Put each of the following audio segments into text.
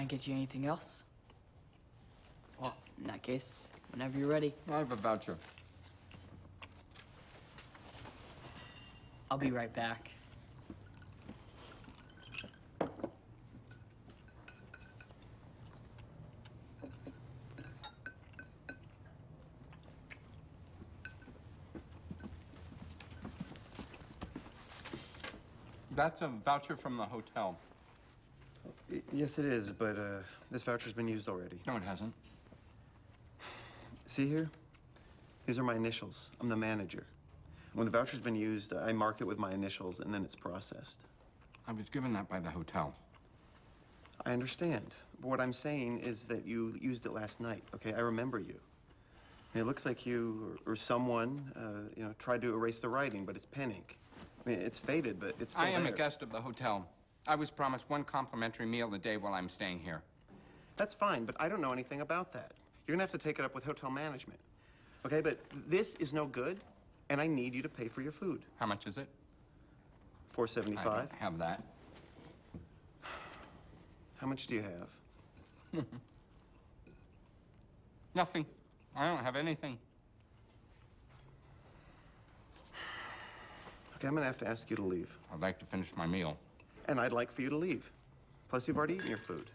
Can I get you anything else? Well, in that case, whenever you're ready. I have a voucher. I'll be right back. That's a voucher from the hotel. Yes, it is, but this voucher's been used already. No, it hasn't. See here? These are my initials. I'm the manager. When the voucher's been used, I mark it with my initials, and then it's processed. I was given that by the hotel. I understand. But what I'm saying is that you used it last night, okay? I remember you. It looks like you or someone, tried to erase the writing, but it's pen ink. I mean, it's faded, but it's still I am there. a guest of the hotel. I was promised one complimentary meal a day while I'm staying here. That's fine, but I don't know anything about that. You're gonna have to take it up with hotel management. Okay, but this is no good, and I need you to pay for your food. How much is it? $4.75. I don't have that. How much do you have? Nothing. I don't have anything. Okay, I'm gonna have to ask you to leave. I'd like to finish my meal. And I'd like for you to leave. Plus, you've already eaten your food.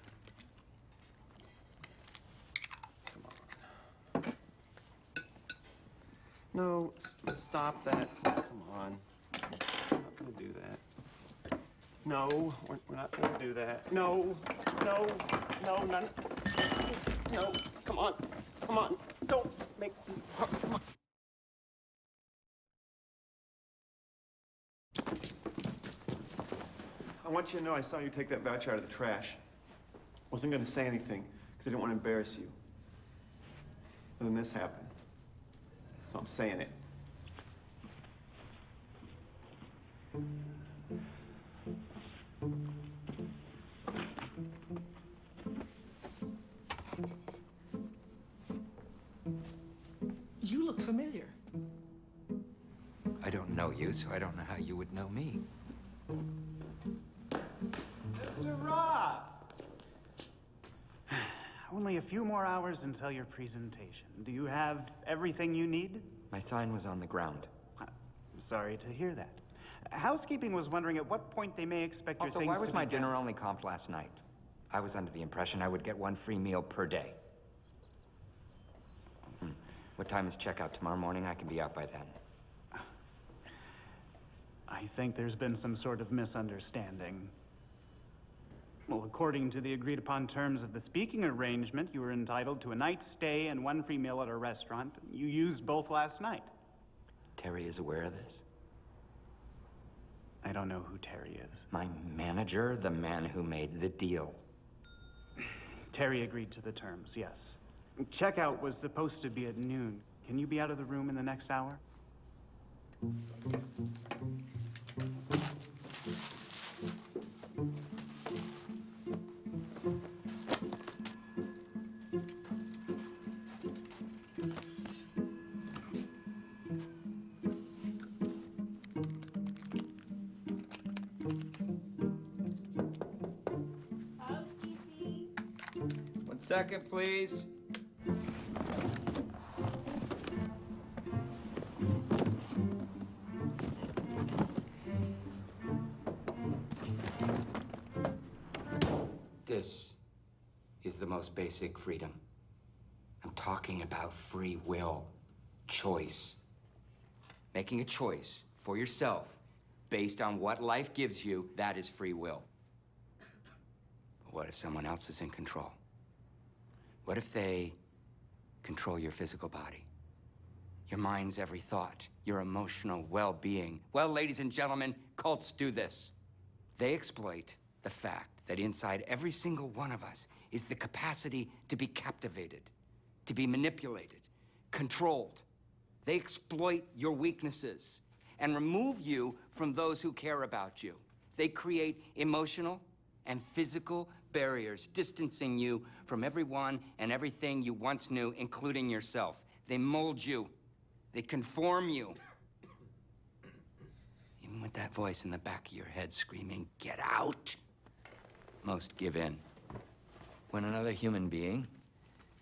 Come on. No, stop that. Come on. I'm not gonna do that. No, we're not gonna do that. No, none. No, come on. Don't make this hard. Come on. I want you to know I saw you take that voucher out of the trash. Wasn't going to say anything because I didn't want to embarrass you. And then this happened. So I'm saying it. You look familiar. I don't know you, so I don't know how you would know me. Mr. Roth! Only a few more hours until your presentation. Do you have everything you need? My sign was on the ground. I'm sorry to hear that. Housekeeping was wondering at what point they may expect your Also, things why to was be my done. dinner only comped last night? I was under the impression I would get one free meal per day. What time is checkout tomorrow morning? I can be out by then. I think there's been some sort of misunderstanding. Well, according to the agreed-upon terms of the speaking arrangement, you were entitled to a night's stay and one free meal at a restaurant. You used both last night. Terry is aware of this? I don't know who Terry is. My manager, the man who made the deal. Terry agreed to the terms, yes. Checkout was supposed to be at noon. Can you be out of the room in the next hour? Housekeeping. 1 second, please. This is the most basic freedom. I'm talking about free will, choice. Making a choice for yourself based on what life gives you, that is free will. But what if someone else is in control? What if they control your physical body? Your mind's every thought, your emotional well-being. Well, ladies and gentlemen, cults do this. They exploit the fact that inside every single one of us is the capacity to be captivated, to be manipulated, controlled. They exploit your weaknesses and remove you from those who care about you. They create emotional and physical barriers, distancing you from everyone and everything you once knew, including yourself. They mold you. They conform you. Even with that voice in the back of your head screaming, "Get out!" Most give in. When another human being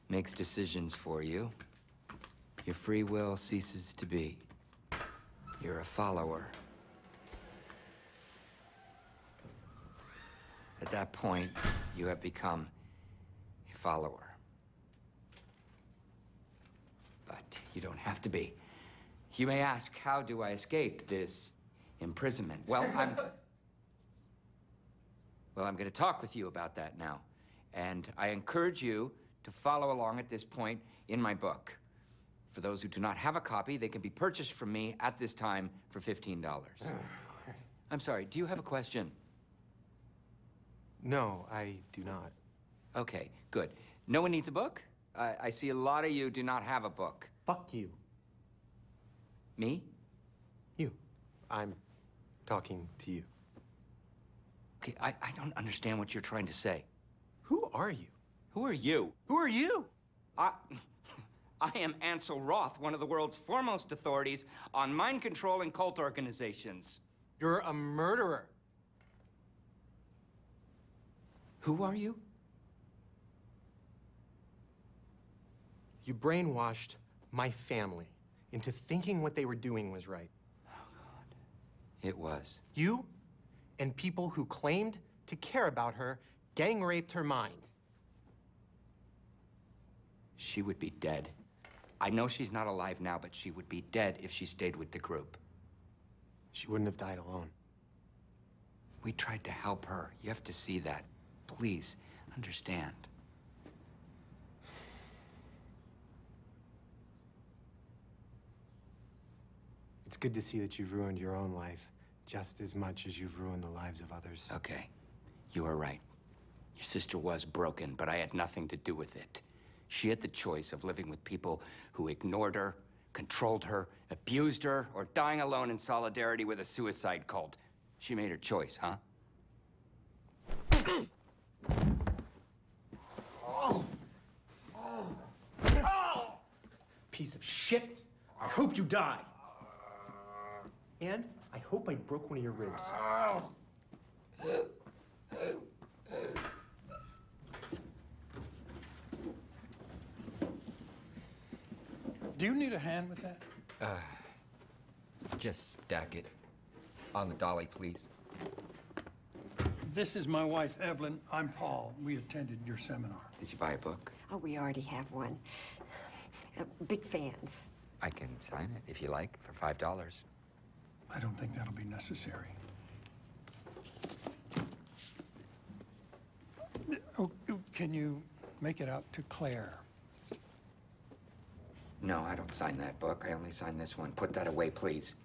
makes decisions for you, your free will ceases to be. You're a follower. At that point, you have become a follower. But you don't have to be. You may ask, how do I escape this imprisonment? Well, I'm going to talk with you about that now. And I encourage you to follow along at this point in my book. For those who do not have a copy, they can be purchased from me at this time for $15. I'm sorry, do you have a question? No, I do not. Okay, good. No one needs a book? I see a lot of you do not have a book. Fuck you. Me? You. I'm talking to you. Okay, I don't understand what you're trying to say. Who are you? Who are you? Who are you? I am Ansel Roth, one of the world's foremost authorities on mind control and cult organizations. You're a murderer. Who are you? You brainwashed my family into thinking what they were doing was right. Oh, God. It was. You and people who claimed to care about her gang raped her mind. She would be dead. I know she's not alive now, but she would be dead if she stayed with the group. She wouldn't have died alone. We tried to help her. You have to see that. Please, understand. It's good to see that you've ruined your own life just as much as you've ruined the lives of others. Okay, you are right. Your sister was broken, but I had nothing to do with it. She had the choice of living with people who ignored her, controlled her, abused her, or dying alone in solidarity with a suicide cult. She made her choice, huh? Piece of shit. I hope you die. And I hope I broke one of your ribs. Do you need a hand with that? Just stack it. On the dolly, please. This is my wife, Evelyn. I'm Paul. We attended your seminar. Did you buy a book? Oh, we already have one. Big fans. I can sign it if you like for $5. I don't think that'll be necessary. Oh, can you make it out to Claire? No, I don't sign that book. I only sign this one. Put that away, please.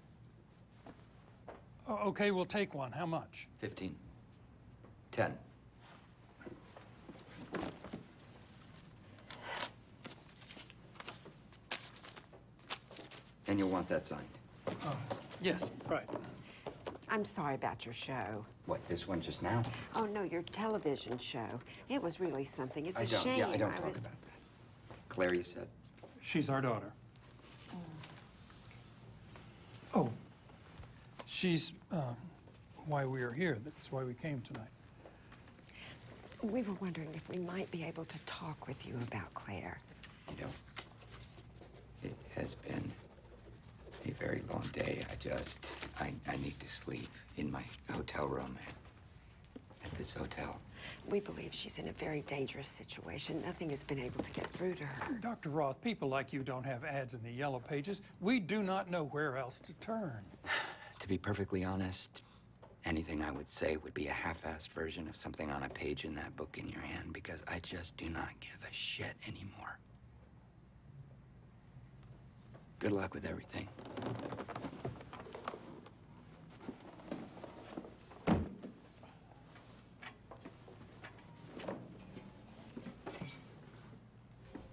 Oh, okay, we'll take one. How much? 15. 10. And you'll want that signed. Yes, right. I'm sorry about your show. What, this one just now? Oh, no, your television show. It was really something. It's a shame. Yeah, I don't talk about that. Claire, you said? She's our daughter. Oh, she's why we are here. That's why we came tonight. We were wondering if we might be able to talk with you about Claire. You know, it has been a very long day. I need to sleep in my hotel room at this hotel. We believe she's in a very dangerous situation. Nothing has been able to get through to her. Dr. Roth, people like you don't have ads in the yellow pages. We do not know where else to turn. To be perfectly honest, anything I would say would be a half-assed version of something on a page in that book in your hand, because I just do not give a shit anymore. Good luck with everything.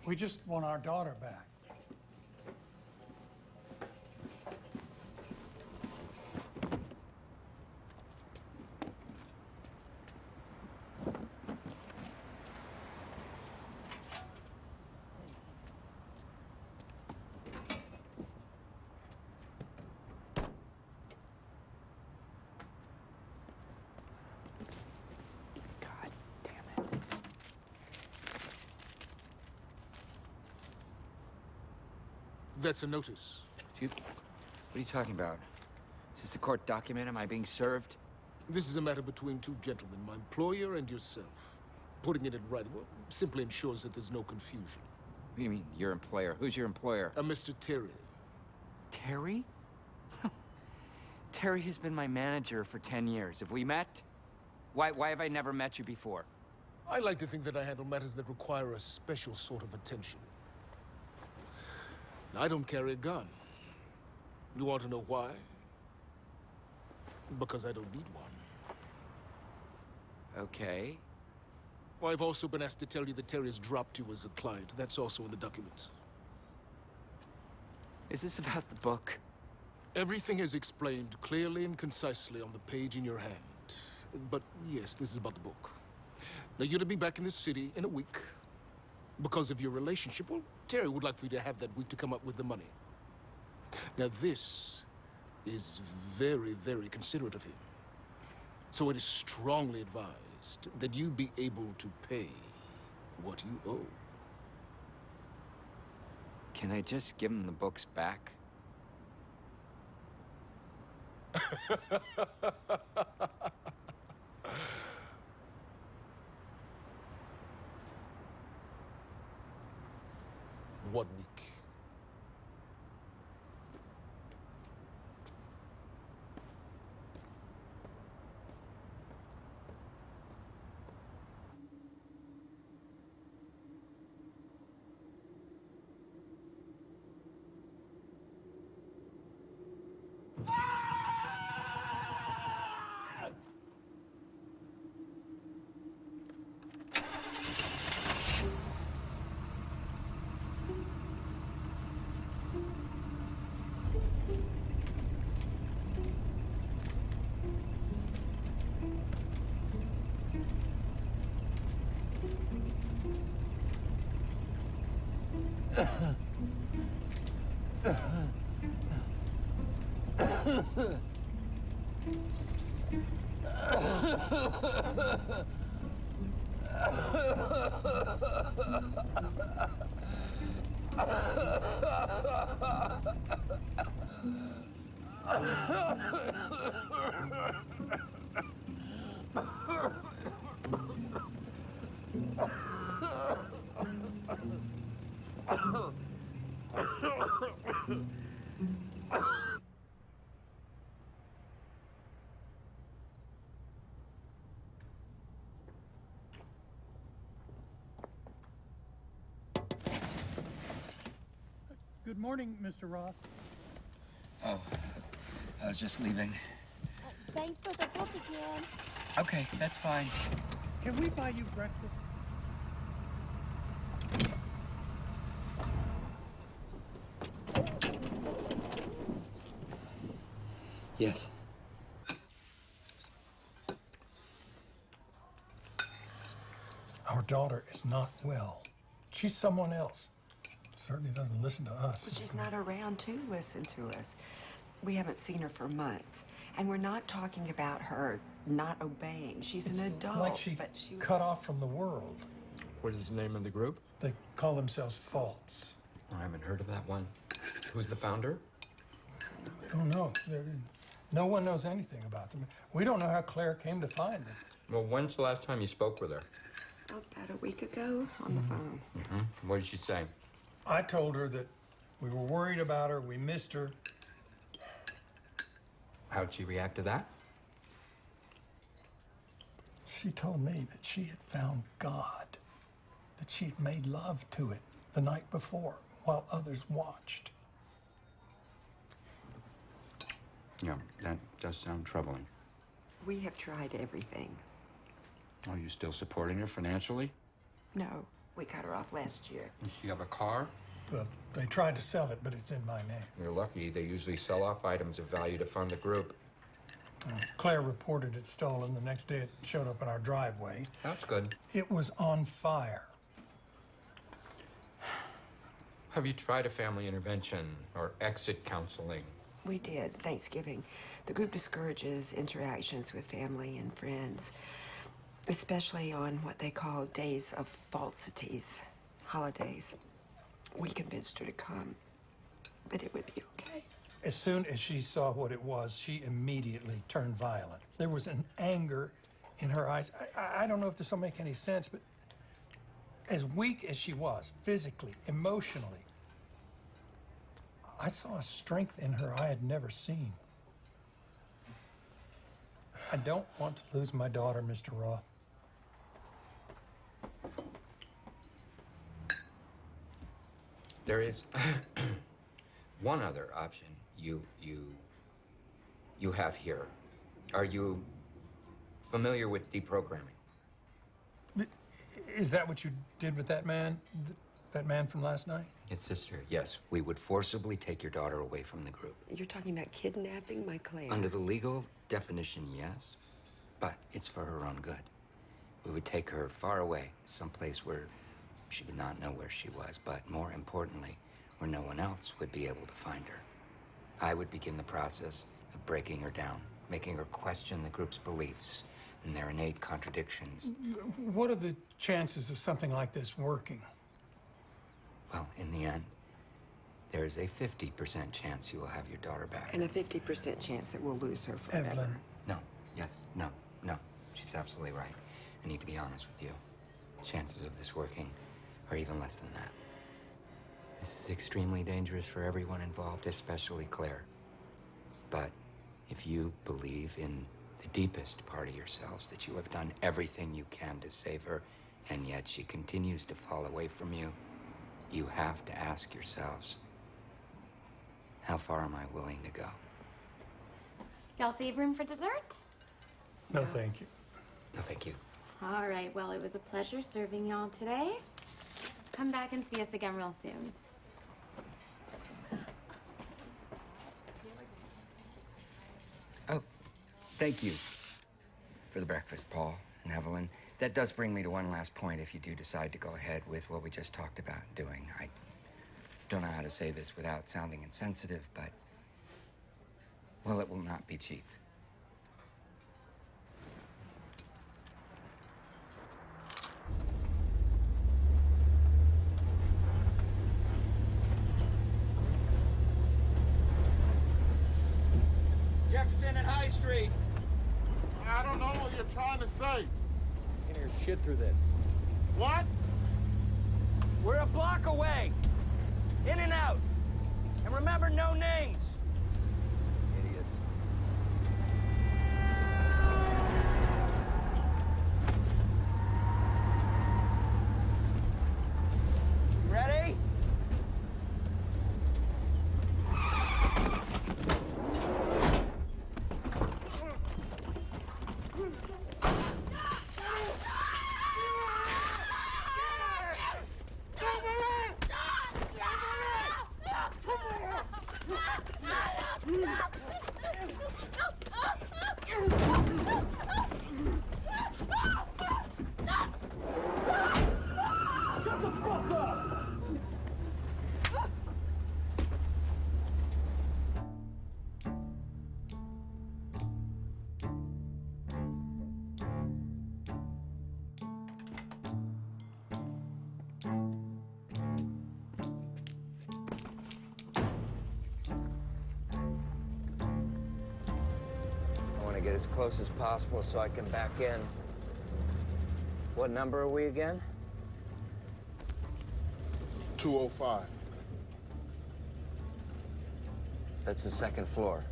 We just want our daughter back. God damn it. That's a notice. Excuse me? What are you talking about? Is this a court document? Am I being served? This is a matter between two gentlemen, my employer and yourself. Putting it in writing, well, simply ensures that there's no confusion. What do you mean, your employer? Who's your employer? Mr. Terry. Terry? Terry has been my manager for 10 years. Have we met? Why have I never met you before? I like to think that I handle matters that require a special sort of attention. I don't carry a gun. You want to know why? Because I don't need one. Okay. Well, I've also been asked to tell you that Terry has dropped you as a client. That's also in the documents. Is this about the book? Everything is explained clearly and concisely on the page in your hand. But yes, this is about the book. Now, you're to be back in this city in a week. Because of your relationship, well, Terry would like for you to have that week to come up with the money. Now, this is very, very considerate of him. So it is strongly advised that you be able to pay what you owe. Can I just give him the books back?1 week. Good morning, Mr. Roth. Oh, I was just leaving. Thanks for the book again. Okay, that's fine. Can we buy you breakfast? Yes. Our daughter is not well. She's someone else. Certainly doesn't listen to us. Well, she's not around to listen to us. We haven't seen her for months. And we're not talking about her not obeying. She's an adult. Like she's but she... cut off from the world. What is the name of the group? They call themselves FAULTS. I haven't heard of that one. Who's the founder? I don't know. No one knows anything about them. We don't know how Claire came to find them. Well, when's the last time you spoke with her? About a week ago on the phone. Mm-hmm. What did she say? I told her that we were worried about her, we missed her. How'd she react to that? She told me that she had found God, that she had made love to it the night before while others watched. Yeah, that does sound troubling. We have tried everything. Are you still supporting her financially? No, we cut her off last year. Does she have a car? Well, they tried to sell it, but it's in my name. You're lucky. They usually sell off items of value to fund the group. Claire reported it stolen. The next day it showed up in our driveway. That's good. It was on fire. Have you tried a family intervention or exit counseling? We did, Thanksgiving. The group discourages interactions with family and friends, especially on what they call days of falsities, holidays. We convinced her to come. but it would be okay. As soon as she saw what it was, she immediately turned violent. There was an anger in her eyes. I don't know if this will make any sense, but as weak as she was, physically, emotionally, I saw a strength in her I had never seen. I don't want to lose my daughter, Mr. Roth. There is one other option you have here. Are you familiar with deprogramming? Is that what you did with that man? That man from last night? His sister, yes. We would forcibly take your daughter away from the group. You're talking about kidnapping my Claire? Under the legal definition, yes. But it's for her own good. We would take her far away, someplace where she would not know where she was, but more importantly, where no one else would be able to find her. I would begin the process of breaking her down, making her question the group's beliefs and their innate contradictions. What are the chances of something like this working? Well, in the end, there is a 50% chance you will have your daughter back. And a 50% chance that we'll lose her forever. Evelyn. No, yes, no. She's absolutely right. I need to be honest with you. Chances of this working are even less than that. This is extremely dangerous for everyone involved, especially Claire. But if you believe in the deepest part of yourselves that you have done everything you can to save her, and yet she continues to fall away from you, you have to ask yourselves, how far am I willing to go? Y'all save room for dessert? No, thank you. No, thank you. All right, well, it was a pleasure serving y'all today. Come back and see us again real soon. Oh, thank you for the breakfast, Paul and Evelyn. That does bring me to one last point if you do decide to go ahead with what we just talked about doing. I don't know how to say this without sounding insensitive, but, well, it will not be cheap. Jefferson and High Street. I don't know what you're trying to say. Get your shit through this. What? We're a block away. In and out. And remember, no names. Idiots. Ready? Shut the fuck up! I want to get as close as possible so I can back in. What number are we again? 205. That's the second floor.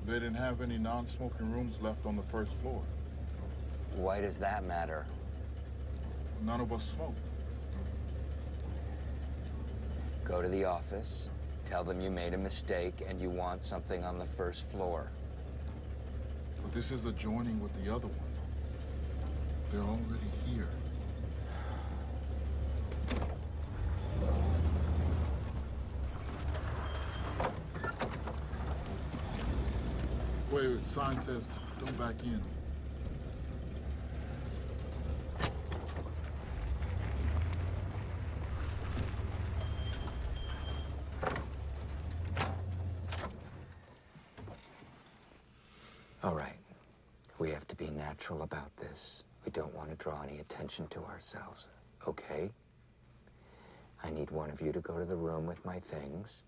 They didn't have any non-smoking rooms left on the first floor. Why does that matter? None of us smoke. Go to the office, tell them you made a mistake and you want something on the first floor. But this is adjoining with the other one. They're already here. Wait, sign says, don't back in. All right. We have to be natural about this. We don't want to draw any attention to ourselves, okay? I need one of you to go to the room with my things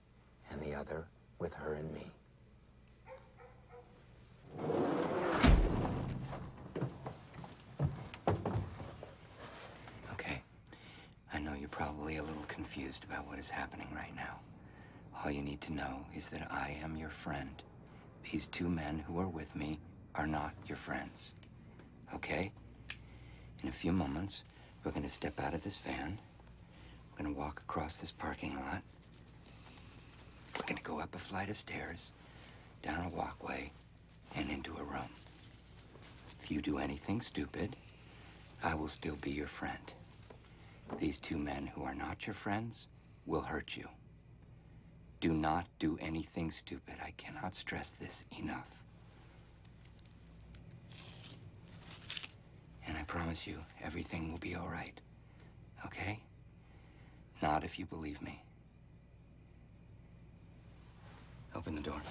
and the other with her and me. Okay, I know you're probably a little confused about what is happening right now. All you need to know is that I am your friend. These two men who are with me are not your friends. Okay? In a few moments, we're going to step out of this van. We're going to walk across this parking lot. We're going to go up a flight of stairs, down a walkway, and into a room. If you do anything stupid, I will still be your friend. These two men who are not your friends will hurt you. Do not do anything stupid. I cannot stress this enough. And I promise you, everything will be all right. Okay? Not if you believe me. Open the door.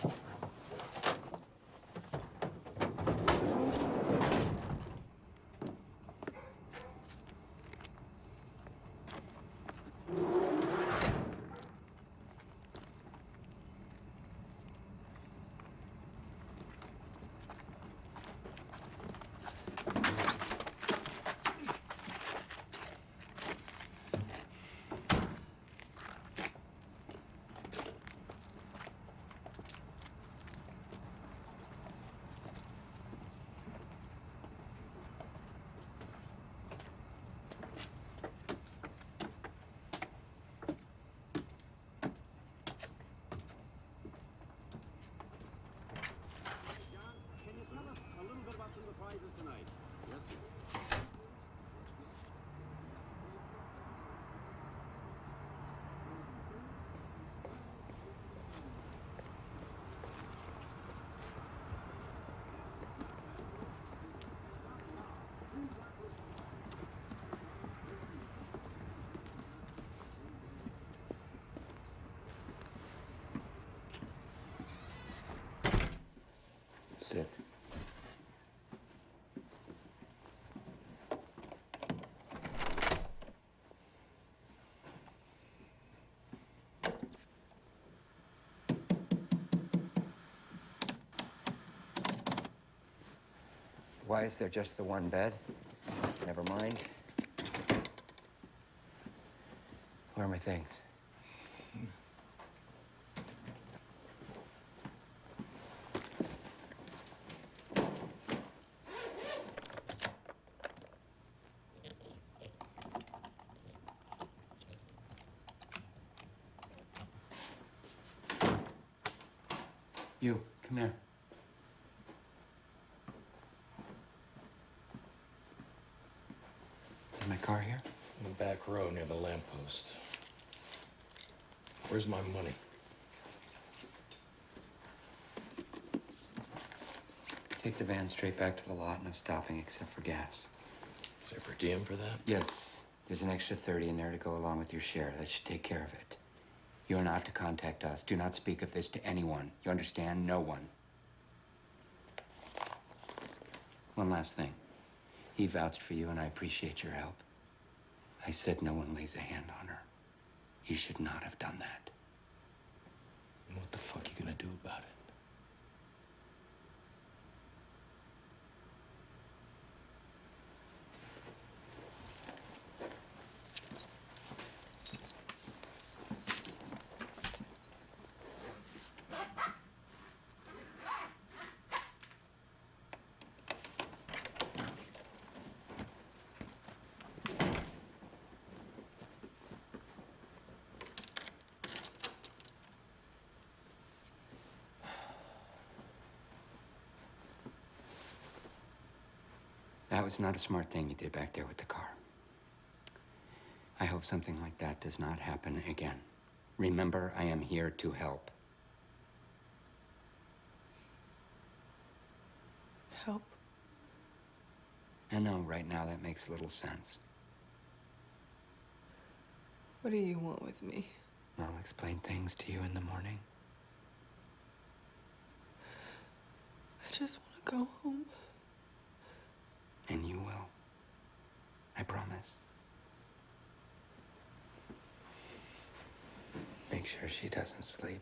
Sit. Why is there just the one bed? Never mind. Where are my things? You, come here. Is my car here? In the back row near the lamppost. Where's my money? Take the van straight back to the lot, no stopping except for gas. Is there per diem for that? Yes, there's an extra 30 in there to go along with your share. That should take care of it. You're not to contact us. Do not speak of this to anyone. You understand? No one. One last thing. He vouched for you, and I appreciate your help. I said no one lays a hand on her. You should not have done that. And what the fuck are you gonna do about it? That was not a smart thing you did back there with the car. I hope something like that does not happen again. Remember, I am here to help. Help? I know right now that makes little sense. What do you want with me? I'll explain things to you in the morning. I just want to go home. And you will. I promise. Make sure she doesn't sleep.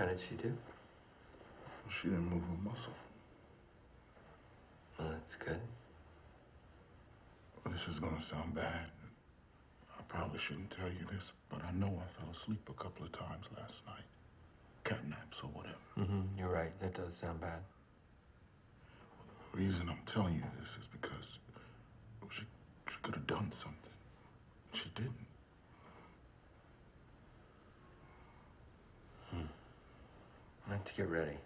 How did she do? She didn't move a muscle. Well, that's good. This is gonna sound bad. I probably shouldn't tell you this, but I know I fell asleep a couple of times last night. Cat naps or whatever. You're right. That does sound bad. The reason I'm telling you this is because she could have done something. She didn't. I have to get ready.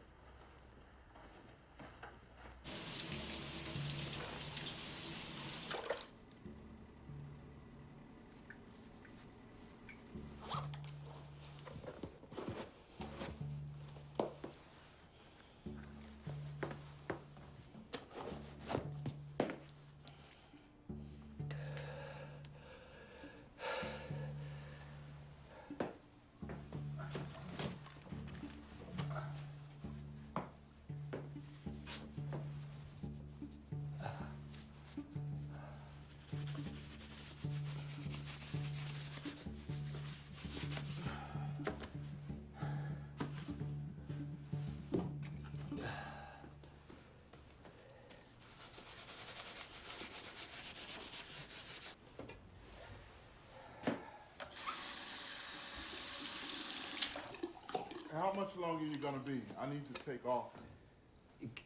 How much longer are you gonna be? I need to take off.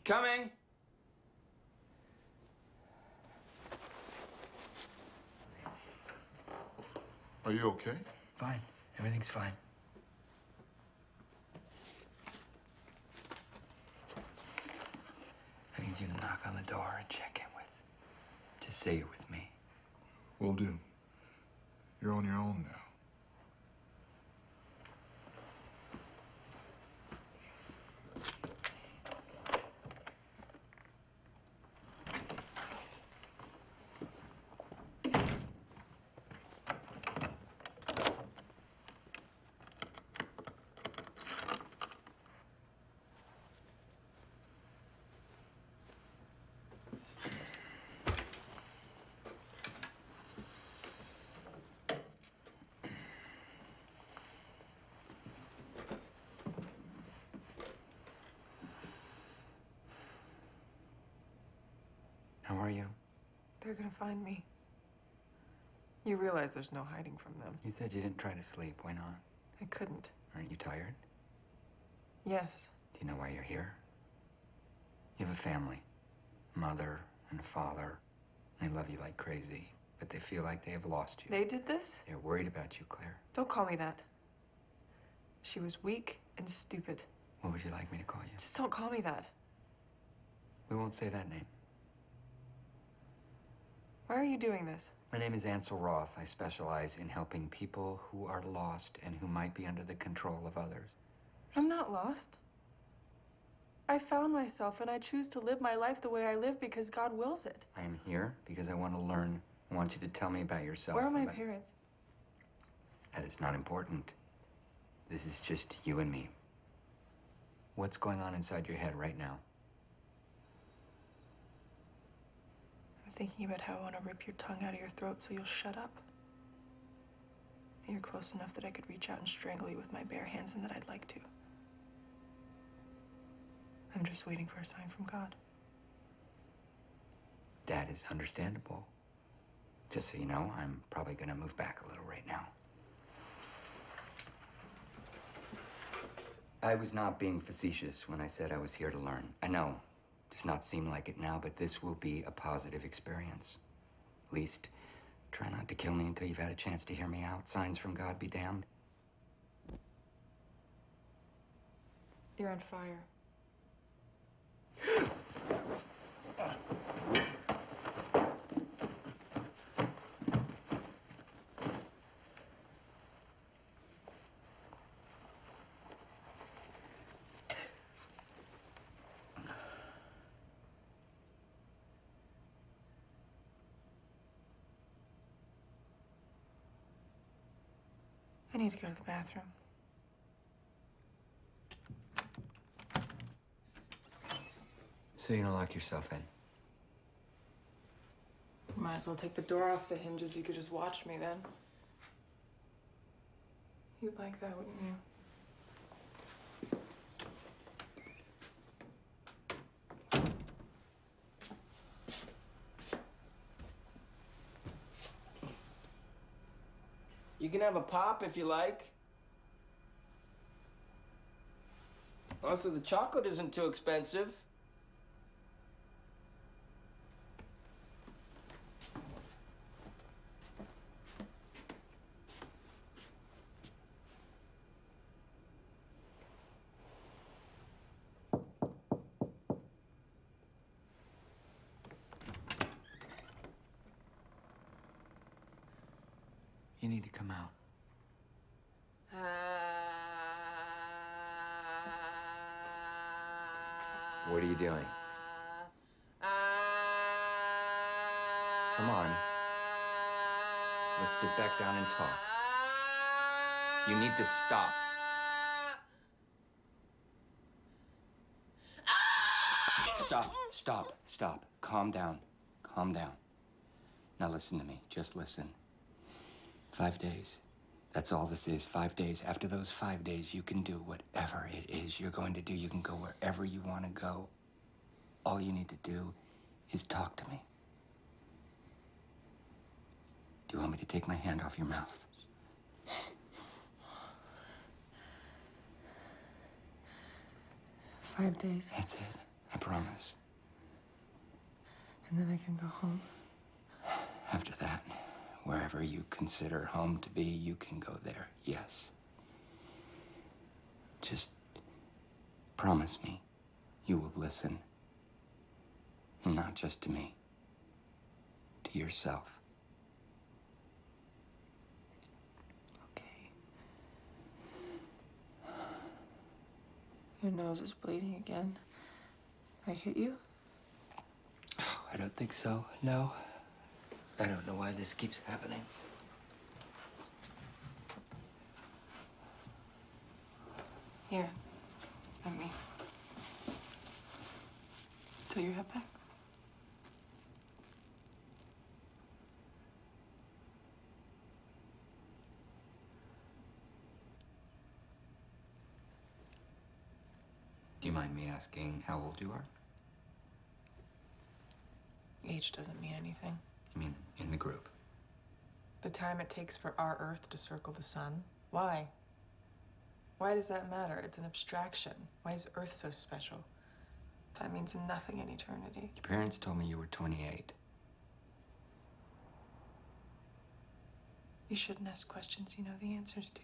Coming! Are you okay? Fine. Everything's fine. I need you to knock on the door and check in with. Just say you're with me. Will do. You're on your own now. How are you? They're gonna find me. You realize there's no hiding from them. You said you didn't try to sleep. Why not? I couldn't. Aren't you tired? Yes. Do you know why you're here? You have a family. Mother and a father. They love you like crazy, but they feel like they have lost you. They did this? They're worried about you, Claire. Don't call me that. She was weak and stupid. What would you like me to call you? Just don't call me that. We won't say that name. Why are you doing this? My name is Ansel Roth. I specialize in helping people who are lost and who might be under the control of others. I'm not lost. I found myself and I choose to live my life the way I live because God wills it. I am here because I want to learn. I want you to tell me about yourself. Where are my parents? That is not important. This is just you and me. What's going on inside your head right now? I'm thinking about how I want to rip your tongue out of your throat so you'll shut up. You're close enough that I could reach out and strangle you with my bare hands and that I'd like to. I'm just waiting for a sign from God. That is understandable. Just so you know, I'm probably going to move back a little right now. I was not being facetious when I said I was here to learn. I know, it does not seem like it now, but this will be a positive experience. At least, try not to kill me until you've had a chance to hear me out. Signs from God be damned. You're on fire. I need to go to the bathroom. So you don't lock yourself in? Might as well take the door off the hinges. You could just watch me then. You'd like that, wouldn't you? You can have a pop if you like. Also, the chocolate isn't too expensive. You need to come out. What are you doing? Come on. Let's sit back down and talk. You need to stop. Stop. Calm down. Calm down. Now listen to me. Just listen. 5 days. That's all this is. 5 days. After those 5 days, you can do whatever it is you're going to do. You can go wherever you want to go. All you need to do is talk to me. Do you want me to take my hand off your mouth? 5 days. That's it. I promise. And then I can go home. After that, wherever you consider home to be, you can go there, yes. Just promise me you will listen. Not just to me, to yourself. Okay. Your nose is bleeding again. I hit you? Oh, I don't think so, no. I don't know why this keeps happening. Here. Let me. Till your head back. Do you mind me asking how old you are? Age doesn't mean anything. I mean, in the group. The time it takes for our Earth to circle the sun? Why? Why does that matter? It's an abstraction. Why is Earth so special? Time means nothing in eternity. Your parents told me you were 28. You shouldn't ask questions you know the answers to.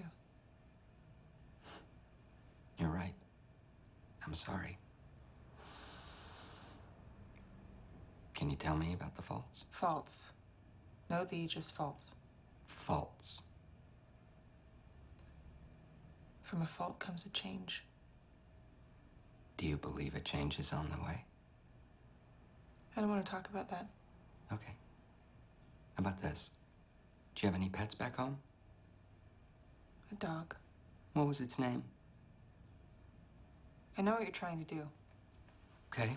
You're right. I'm sorry. Can you tell me about the faults? Faults. No the, just faults. Faults. From a fault comes a change. Do you believe a change is on the way? I don't want to talk about that. Okay. How about this? Do you have any pets back home? A dog. What was its name? I know what you're trying to do. Okay.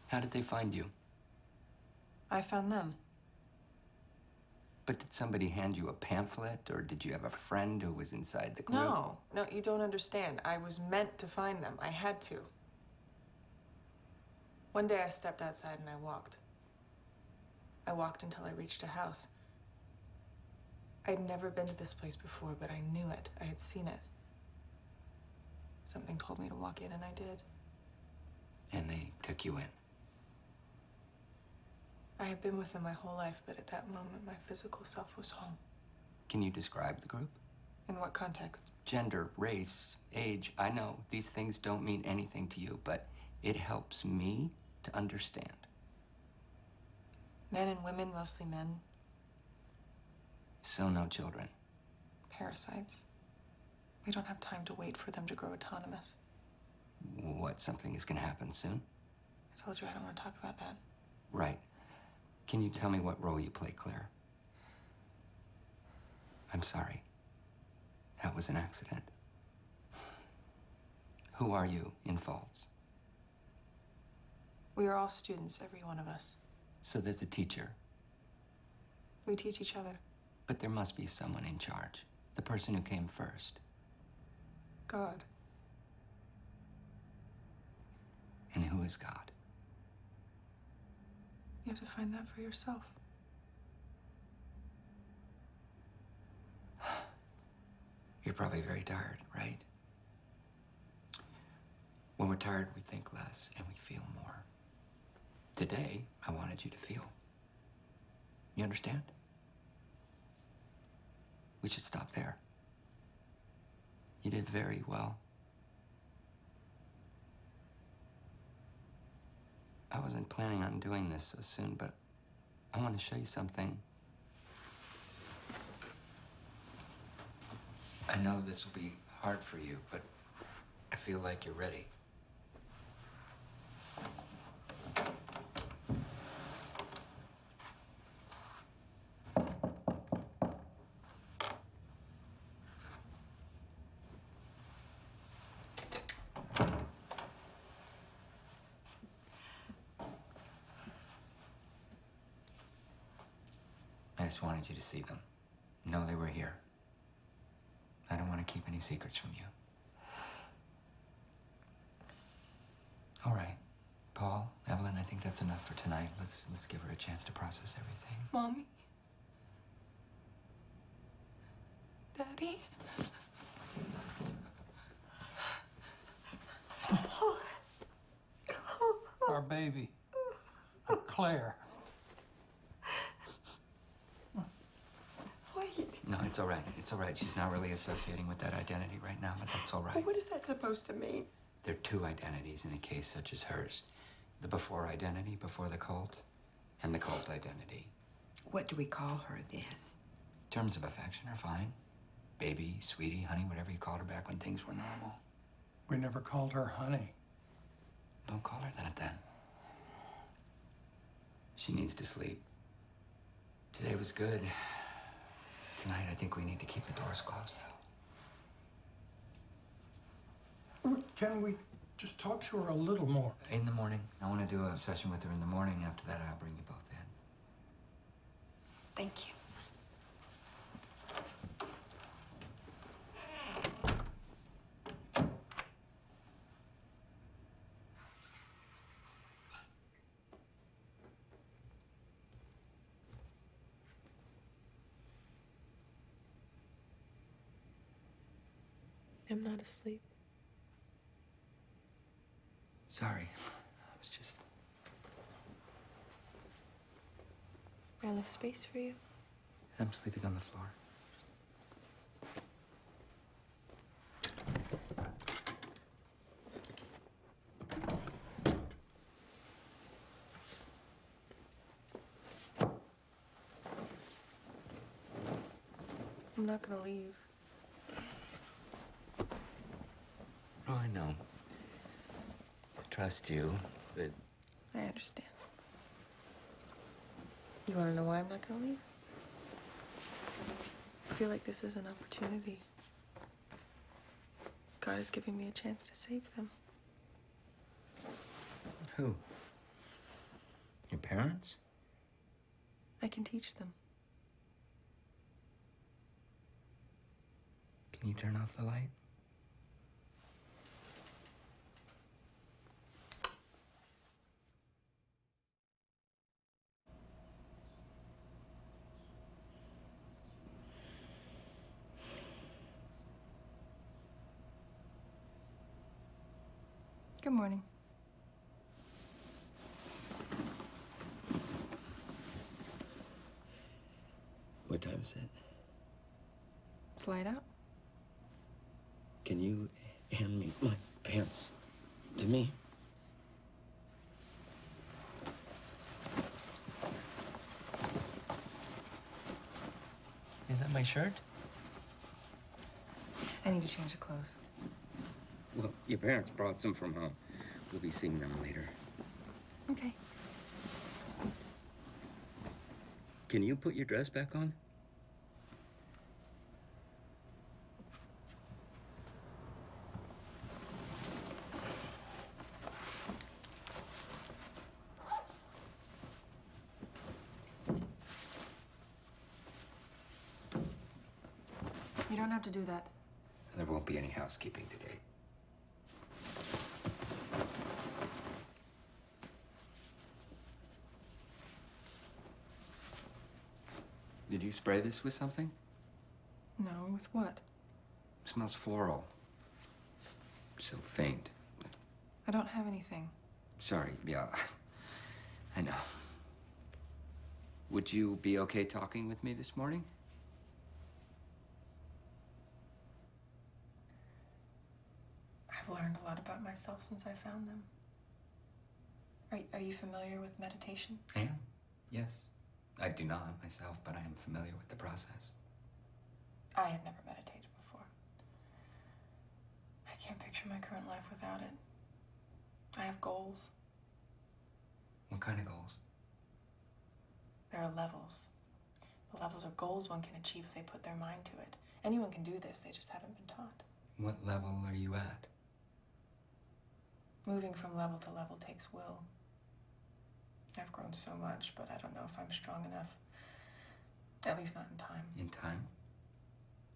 How did they find you? I found them. But did somebody hand you a pamphlet, or did you have a friend who was inside the group? No, you don't understand. I was meant to find them. I had to. One day I stepped outside and I walked. I walked until I reached a house. I'd never been to this place before, but I knew it. I had seen it. Something told me to walk in, and I did. And they took you in. I had been with them my whole life, but at that moment, my physical self was home. Can you describe the group? In what context? Gender, race, age. I know these things don't mean anything to you, but it helps me to understand. Men and women, mostly men. So no children. Parasites. We don't have time to wait for them to grow autonomous. What, something is gonna happen soon? I told you I don't want to talk about that. Right. Can you tell me what role you play, Claire? I'm sorry. That was an accident. Who are you in Faults? We are all students, every one of us. So there's a teacher. We teach each other. But there must be someone in charge. The person who came first. God. And who is God? You have to find that for yourself. You're probably very tired, right? When we're tired, we think less and we feel more. Today, I wanted you to feel. You understand? We should stop there. You did very well. I wasn't planning on doing this so soon, but I want to show you something. I know this will be hard for you, but I feel like you're ready. I just wanted you to see them. Know they were here. I don't want to keep any secrets from you. All right. Paul, Evelyn, I think that's enough for tonight. Let's give her a chance to process everything. Mommy? Daddy? Our baby, Claire. No, it's all right. It's all right. She's not really associating with that identity right now, but that's all right. What is that supposed to mean? There are two identities in a case such as hers. The before identity, before the cult, and the cult identity. What do we call her then? Terms of affection are fine. Baby, sweetie, honey, whatever you called her back when things were normal. We never called her honey. Don't call her that then. She needs to sleep. Today was good. Tonight, I think we need to keep the doors closed, though. Can we just talk to her a little more? In the morning. I want to do a session with her in the morning. After that, I'll bring you both in. Thank you. I'm not asleep. Sorry. I was just... I left space for you. I'm sleeping on the floor. I'm not gonna leave. Oh, I know. I trust you, but... I understand. You wanna know why I'm not gonna leave? I feel like this is an opportunity. God is giving me a chance to save them. Who? Your parents? I can teach them. Can you turn off the light? Good morning. What time is it? It's light out. Can you hand me my pants to me? Is that my shirt? I need to change the clothes. Well, your parents brought some from home. We'll be seeing them later. Okay. Can you put your dress back on? You don't have to do that. There won't be any housekeeping today. Did you spray this with something? No, with what? Smells floral. So faint. I don't have anything. Sorry, yeah. I know. Would you be okay talking with me this morning? I've learned a lot about myself since I found them. Are you familiar with meditation? I am, yes. I do not myself, but I am familiar with the process. I had never meditated before. I can't picture my current life without it. I have goals. What kind of goals? There are levels. The levels are goals one can achieve if they put their mind to it. Anyone can do this, they just haven't been taught. What level are you at? Moving from level to level takes will. I've grown so much, but I don't know if I'm strong enough. At least not in time. In time?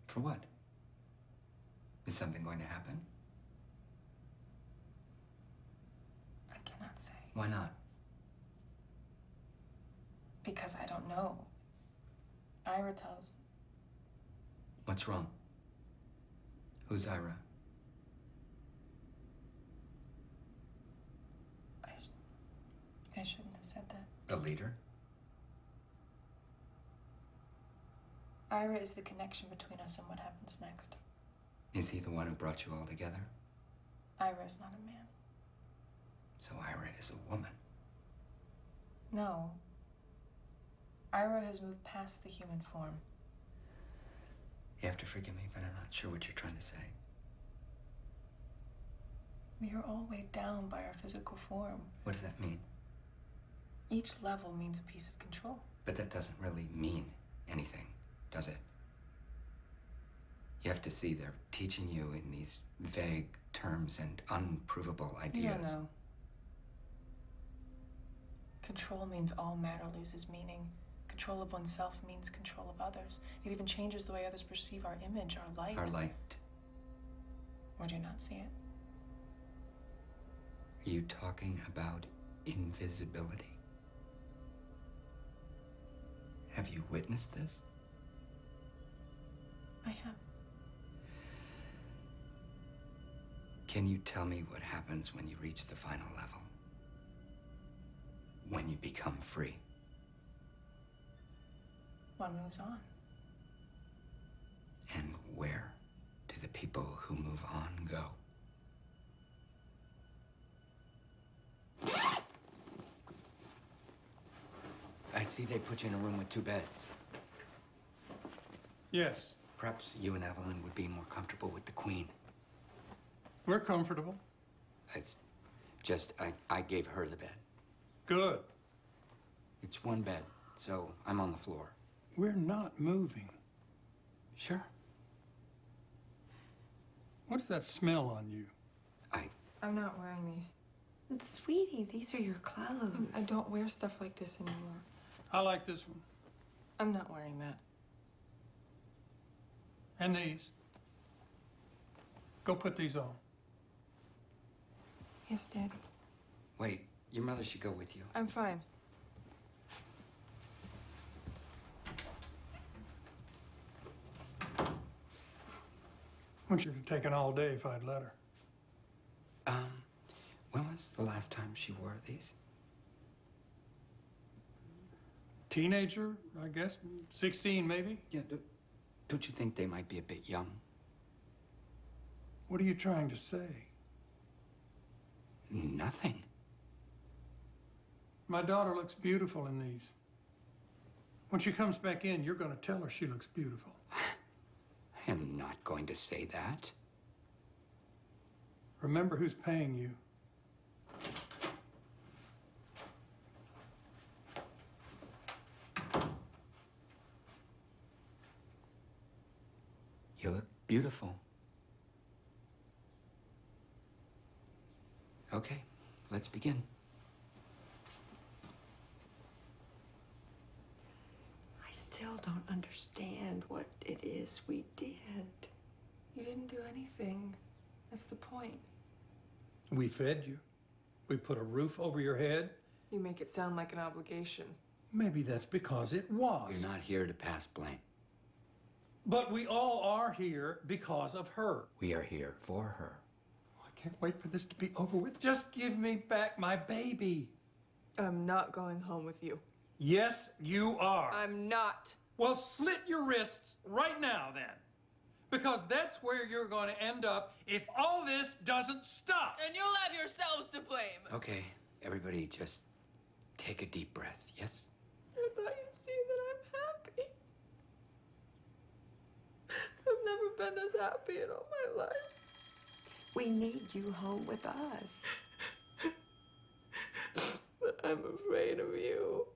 For what? Is something going to happen? I cannot say. Why not? Because I don't know. Ira tells. What's wrong? Who's Ira? I shouldn't have said that. The leader? Ira is the connection between us and what happens next. Is he the one who brought you all together? Ira is not a man. So Ira is a woman. No. Ira has moved past the human form. You have to forgive me, but I'm not sure what you're trying to say. We are all weighed down by our physical form. What does that mean? Each level means a piece of control. But that doesn't really mean anything, does it? You have to see they're teaching you in these vague terms and unprovable ideas. You don't know. Control means all matter loses meaning. Control of oneself means control of others. It even changes the way others perceive our image, our light. Our light. Or do you not see it? Are you talking about invisibility? Have you witnessed this? I have. Can you tell me what happens when you reach the final level? When you become free? One moves on. And where do the people who move on go? I see they put you in a room with 2 beds. Yes. Perhaps you and Evelyn would be more comfortable with the Queen. We're comfortable. It's just, I gave her the bed. Good. It's 1 bed, so I'm on the floor. We're not moving. Sure. What does that smell on you? I'm not wearing these. Sweetie, these are your clothes. I don't wear stuff like this anymore. I like this one. I'm not wearing that. And these. Go put these on. Yes, Daddy. Wait, your mother should go with you. I'm fine. I want you to take an all day if I'd let her. When was the last time she wore these? Teenager, I guess. 16, maybe. Yeah, don't you think they might be a bit young? What are you trying to say? Nothing. My daughter looks beautiful in these. When she comes back in, you're going to tell her she looks beautiful. I am not going to say that. Remember who's paying you. You look beautiful. Okay, let's begin. I still don't understand what it is we did. You didn't do anything. That's the point. We fed you. We put a roof over your head. You make it sound like an obligation. Maybe that's because it was. You're not here to pass blame. But we all are here because of her. We are here for her. I can't wait for this to be over with. Just give me back my baby. I'm not going home with you. Yes, you are. I'm not. Well, slit your wrists right now, then. Because that's where you're going to end up if all this doesn't stop. And you'll have yourselves to blame. Okay, everybody just take a deep breath, yes? I thought you'd see that I'm happy. I've never been this happy in all my life. We need you home with us. But I'm afraid of you.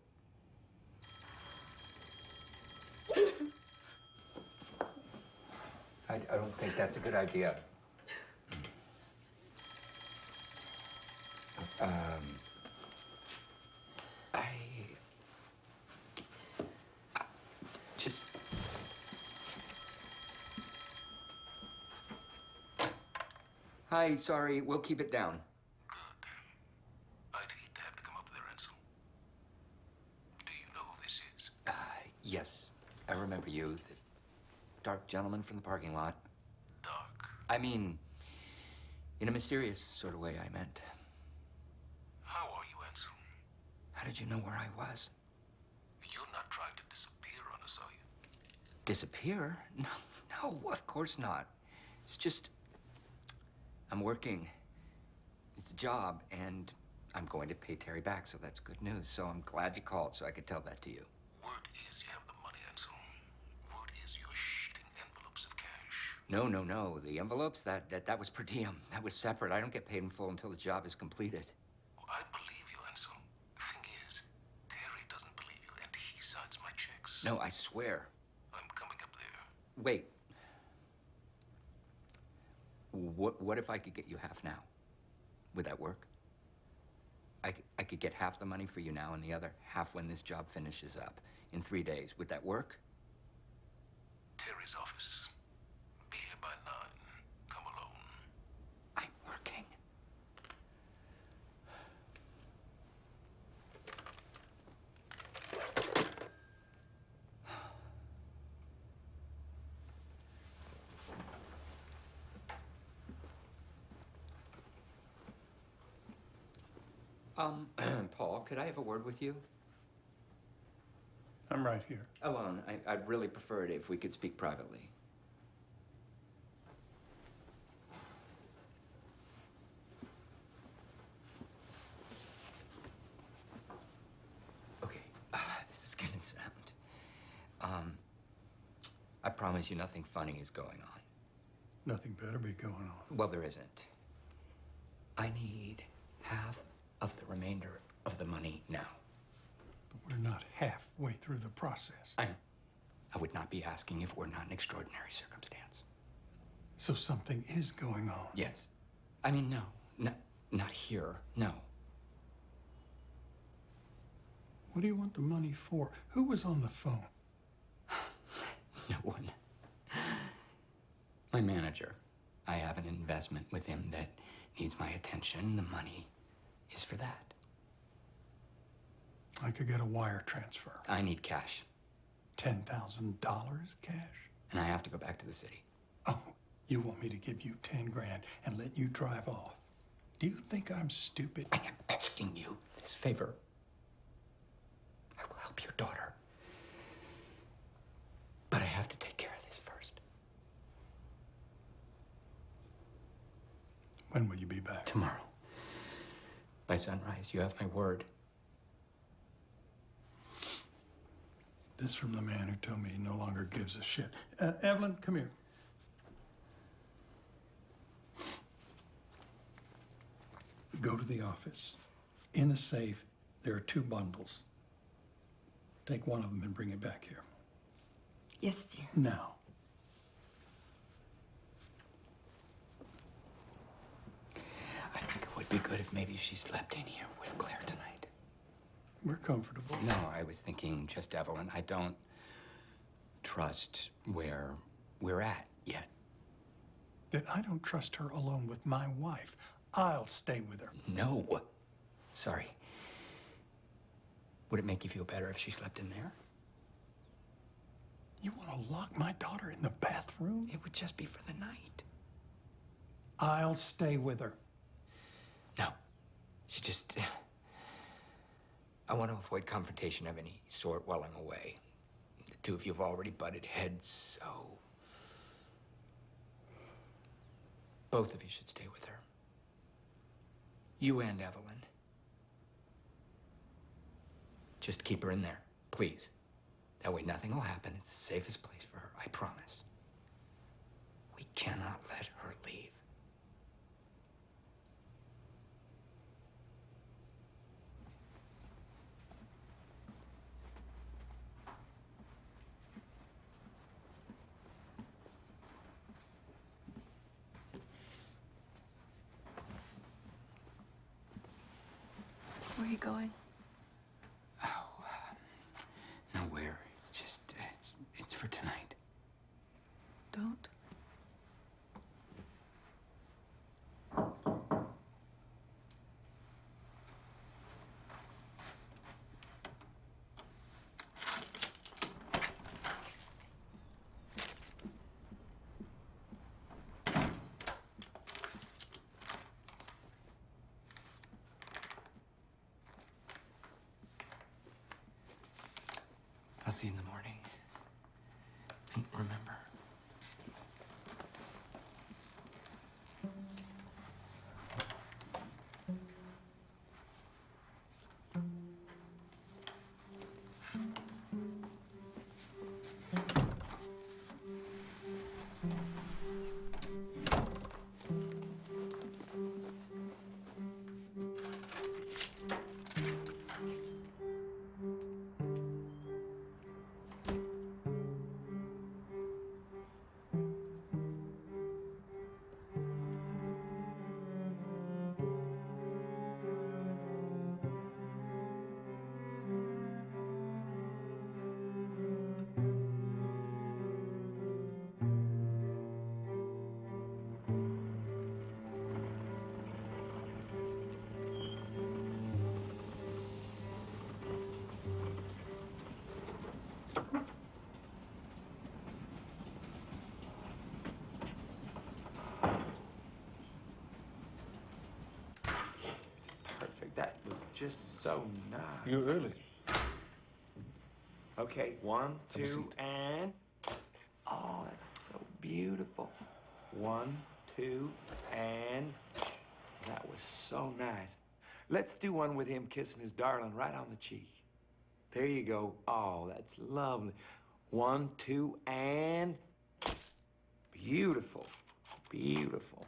I don't think that's a good idea. I just... Hi, sorry, we'll keep it down. I'd hate to have to come up there, Ansel. Do you know who this is? Yes, I remember you, the dark gentleman from the parking lot. Dark? I mean, in a mysterious sort of way, I meant. How are you, Ansel? How did you know where I was? You're not trying to disappear on us, are you? Disappear? No, of course not. It's just, I'm working. It's a job, and I'm going to pay Terry back, so that's good news. So I'm glad you called, so I could tell that to you. Word is you have the money, Ansel. Word is you're shitting envelopes of cash. No. The envelopes, that was per diem. That was separate. I don't get paid in full until the job is completed. Well, I believe you, Ansel. The thing is, Terry doesn't believe you, and he signs my checks. No, I swear. I'm coming up there. Wait. What if I could get you half now? Would that work? I could get half the money for you now and the other half when this job finishes up in 3 days. Would that work? Terry's office. Be here by 9. Come alone. I'm working. Paul, could I have a word with you? I'm right here. Alone. I'd really prefer it if we could speak privately. Okay, this is gonna sound... I promise you nothing funny is going on. Nothing better be going on. Well, there isn't. I need half of the remainder of the money now. But we're not halfway through the process. I would not be asking if it were not an extraordinary circumstance. So something is going on. Yes. I mean, no, not here, no. What do you want the money for? Who was on the phone? No one. My manager. I have an investment with him that needs my attention. The money is for that. I could get a wire transfer. I need cash. $10,000 cash? And I have to go back to the city. Oh, you want me to give you 10 grand and let you drive off? Do you think I'm stupid? I am asking you this favor. I will help your daughter. But I have to take care of this first. When will you be back? Tomorrow. By sunrise, you have my word. This from the man who told me he no longer gives a shit. Evelyn, come here. Go to the office. In the safe, there are 2 bundles. Take one of them and bring it back here. Yes, dear. Now. I think it would be good if maybe she slept in here with Claire tonight. We're comfortable. No, I was thinking just Evelyn. I don't trust where we're at yet. That I don't trust her alone with my wife. I'll stay with her. No. Sorry. Would it make you feel better if she slept in there? You want to lock my daughter in the bathroom? It would just be for the night. I'll stay with her. No. She just... I want to avoid confrontation of any sort while I'm away. The two of you have already butted heads, so... both of you should stay with her. You and Evelyn. Just keep her in there, please. That way nothing will happen. It's the safest place for her, I promise. We cannot let her leave. Where are you going? Nowhere. It's just, it's for tonight. Don't. I'll see you in the morning. And remember. That was just so nice. You're early. Okay, 1, Have a 2, seat. and... Oh, that's so beautiful. 1, 2, and... That was so nice. Let's do one with him kissing his darling right on the cheek. There you go. Oh, that's lovely. 1, 2, and... Beautiful. Beautiful.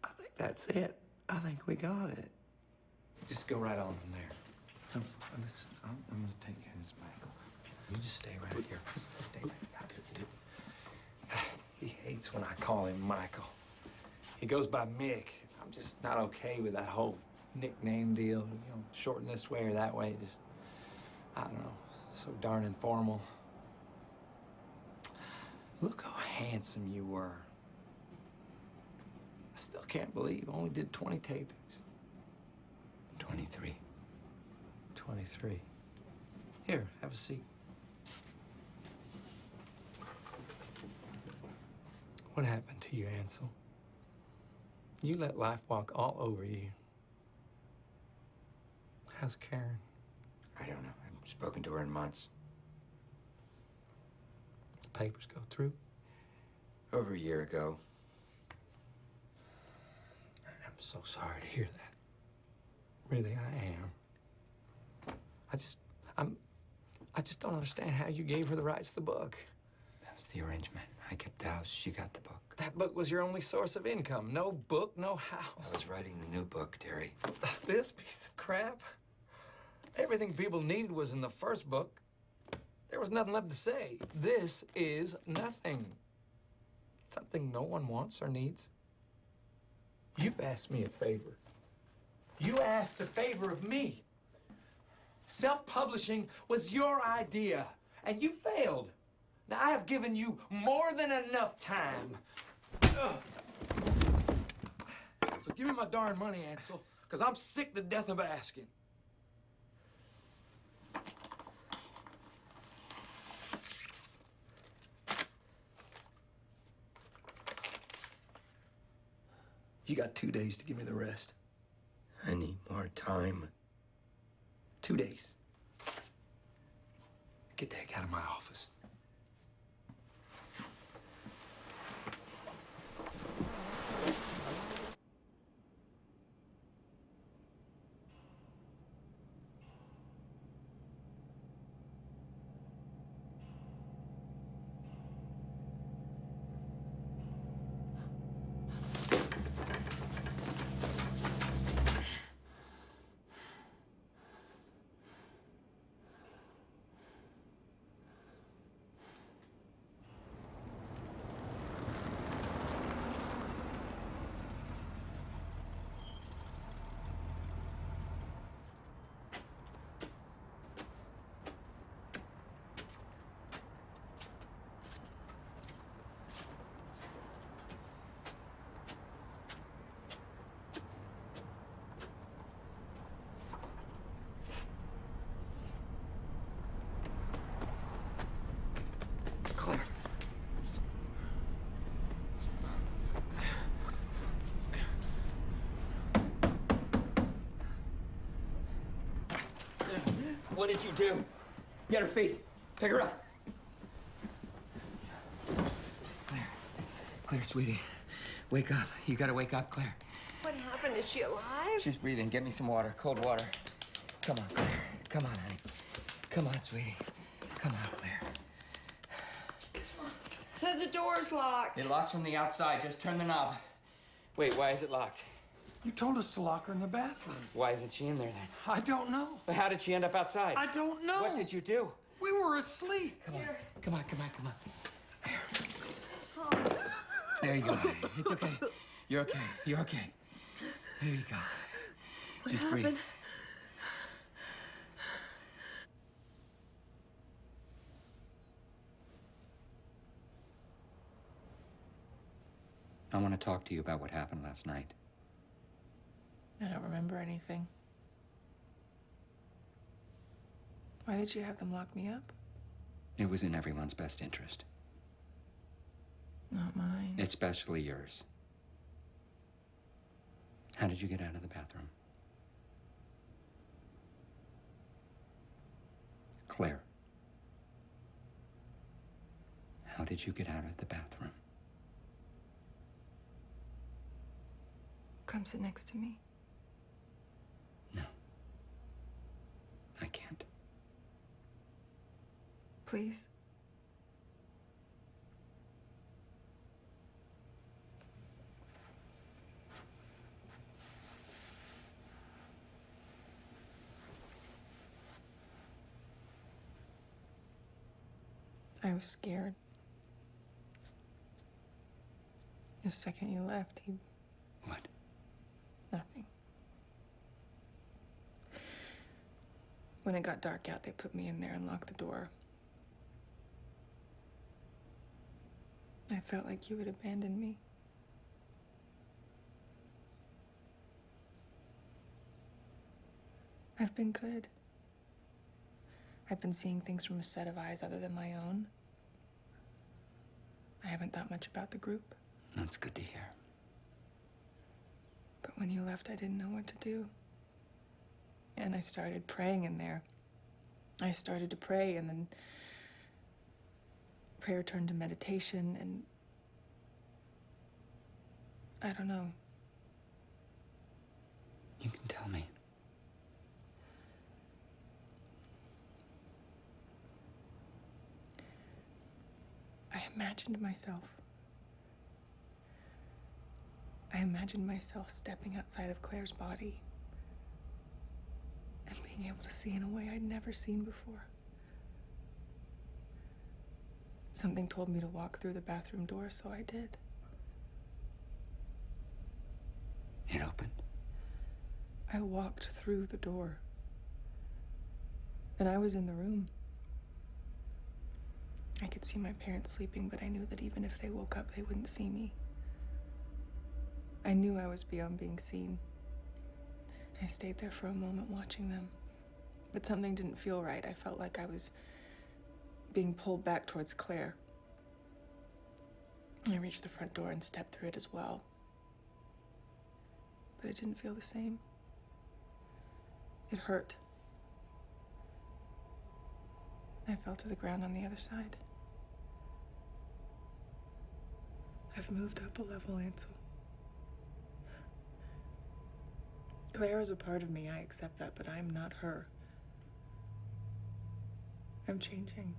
I think that's it. I think we got it. Just go right on from there. No, listen, I'm gonna take his Michael. You just stay right here. Just stay right here. He hates when I call him Michael. He goes by Mick. I'm just not okay with that whole nickname deal. You know, shorten this way or that way. Just, I don't know, so darn informal. Look how handsome you were. I still can't believe I only did 20 tapings. 23. 23. Here, have a seat. What happened to you, Ansel? You let life walk all over you. How's Karen? I don't know. I haven't spoken to her in months. The papers go through? Over a year ago. I'm so sorry to hear that. Really, I am. I just don't understand how you gave her the rights to the book. That was the arrangement. I kept the house, she got the book. That book was your only source of income. No book, no house. I was writing the new book, Terry. This piece of crap? Everything people needed was in the first book. There was nothing left to say. This is nothing. Something no one wants or needs. You've asked me a favor. You asked a favor of me. Self-publishing was your idea, and you failed. Now, I have given you more than enough time. So give me my darn money, Ansel, because I'm sick to death of asking. You got 2 days to give me the rest. I need more time. 2 days. Get the heck out of my office. What did you do? Get her feet. Pick her up. Claire, sweetie. Wake up. You gotta wake up, Claire. What happened? Is she alive? She's breathing. Get me some water. Cold water. Come on, Claire. Come on, honey. Come on, sweetie. Come on, Claire. The door's locked. It locks from the outside. Just turn the knob. Wait, why is it locked? You told us to lock her in the bathroom. Why isn't she in there then? I don't know. But how did she end up outside? I don't know. What did you do? We were asleep. Come on. Come on, come on, come on. There you go. It's okay. You're okay. You're okay. There you go. Just breathe. I want to talk to you about what happened last night. I don't remember anything. Why did you have them lock me up? It was in everyone's best interest. Not mine. Especially yours. How did you get out of the bathroom? Claire. How did you get out of the bathroom? Come sit next to me. I can't. Please. I was scared. The second you left, he... What? Nothing. When it got dark out, they put me in there and locked the door. I felt like you had abandoned me. I've been good. I've been seeing things from a set of eyes other than my own. I haven't thought much about the group. That's good to hear. But when you left, I didn't know what to do. And I started praying in there. I started to pray, and then prayer turned to meditation, and I don't know. You can tell me. I imagined myself stepping outside of Claire's body and being able to see in a way I'd never seen before. Something told me to walk through the bathroom door, so I did. It opened? I walked through the door, and I was in the room. I could see my parents sleeping, but I knew that even if they woke up, they wouldn't see me. I knew I was beyond being seen. I stayed there for a moment watching them, but something didn't feel right. I felt like I was being pulled back towards Claire. I reached the front door and stepped through it as well. but it didn't feel the same. It hurt. I fell to the ground on the other side. I've moved up a level, Ansel. Claire is a part of me, I accept that, but I'm not her. I'm changing.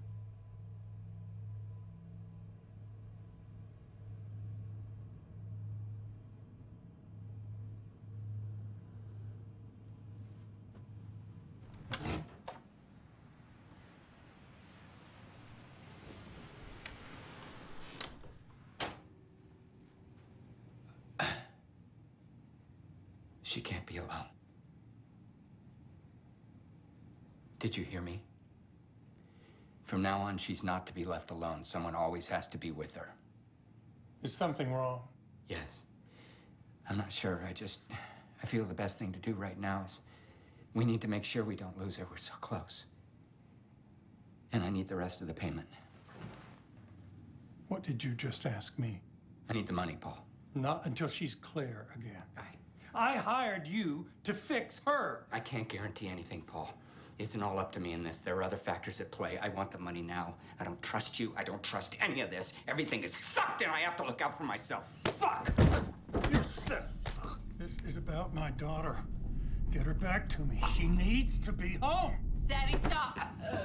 She can't be alone. Did you hear me? From now on, she's not to be left alone. Someone always has to be with her. Is something wrong? Yes. I'm not sure. I feel the best thing to do right now is we need to make sure we don't lose her. We're so close. And I need the rest of the payment. What did you just ask me? I need the money, Paul. Not until she's clear again. I hired you to fix her. I can't guarantee anything, Paul. It isn't all up to me in this. There are other factors at play. I want the money now. I don't trust you. I don't trust any of this. Everything is sucked and I have to look out for myself. Fuck! You're sick. This is about my daughter. Get her back to me. She needs to be home. Daddy, stop! You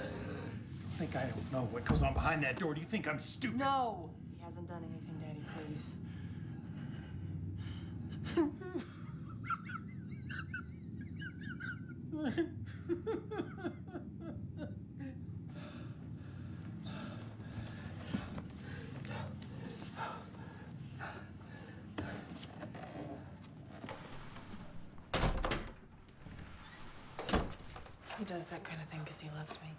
think I don't know what goes on behind that door? Do you think I'm stupid? No! He hasn't done anything, Daddy, please. He does that kind of thing because he loves me.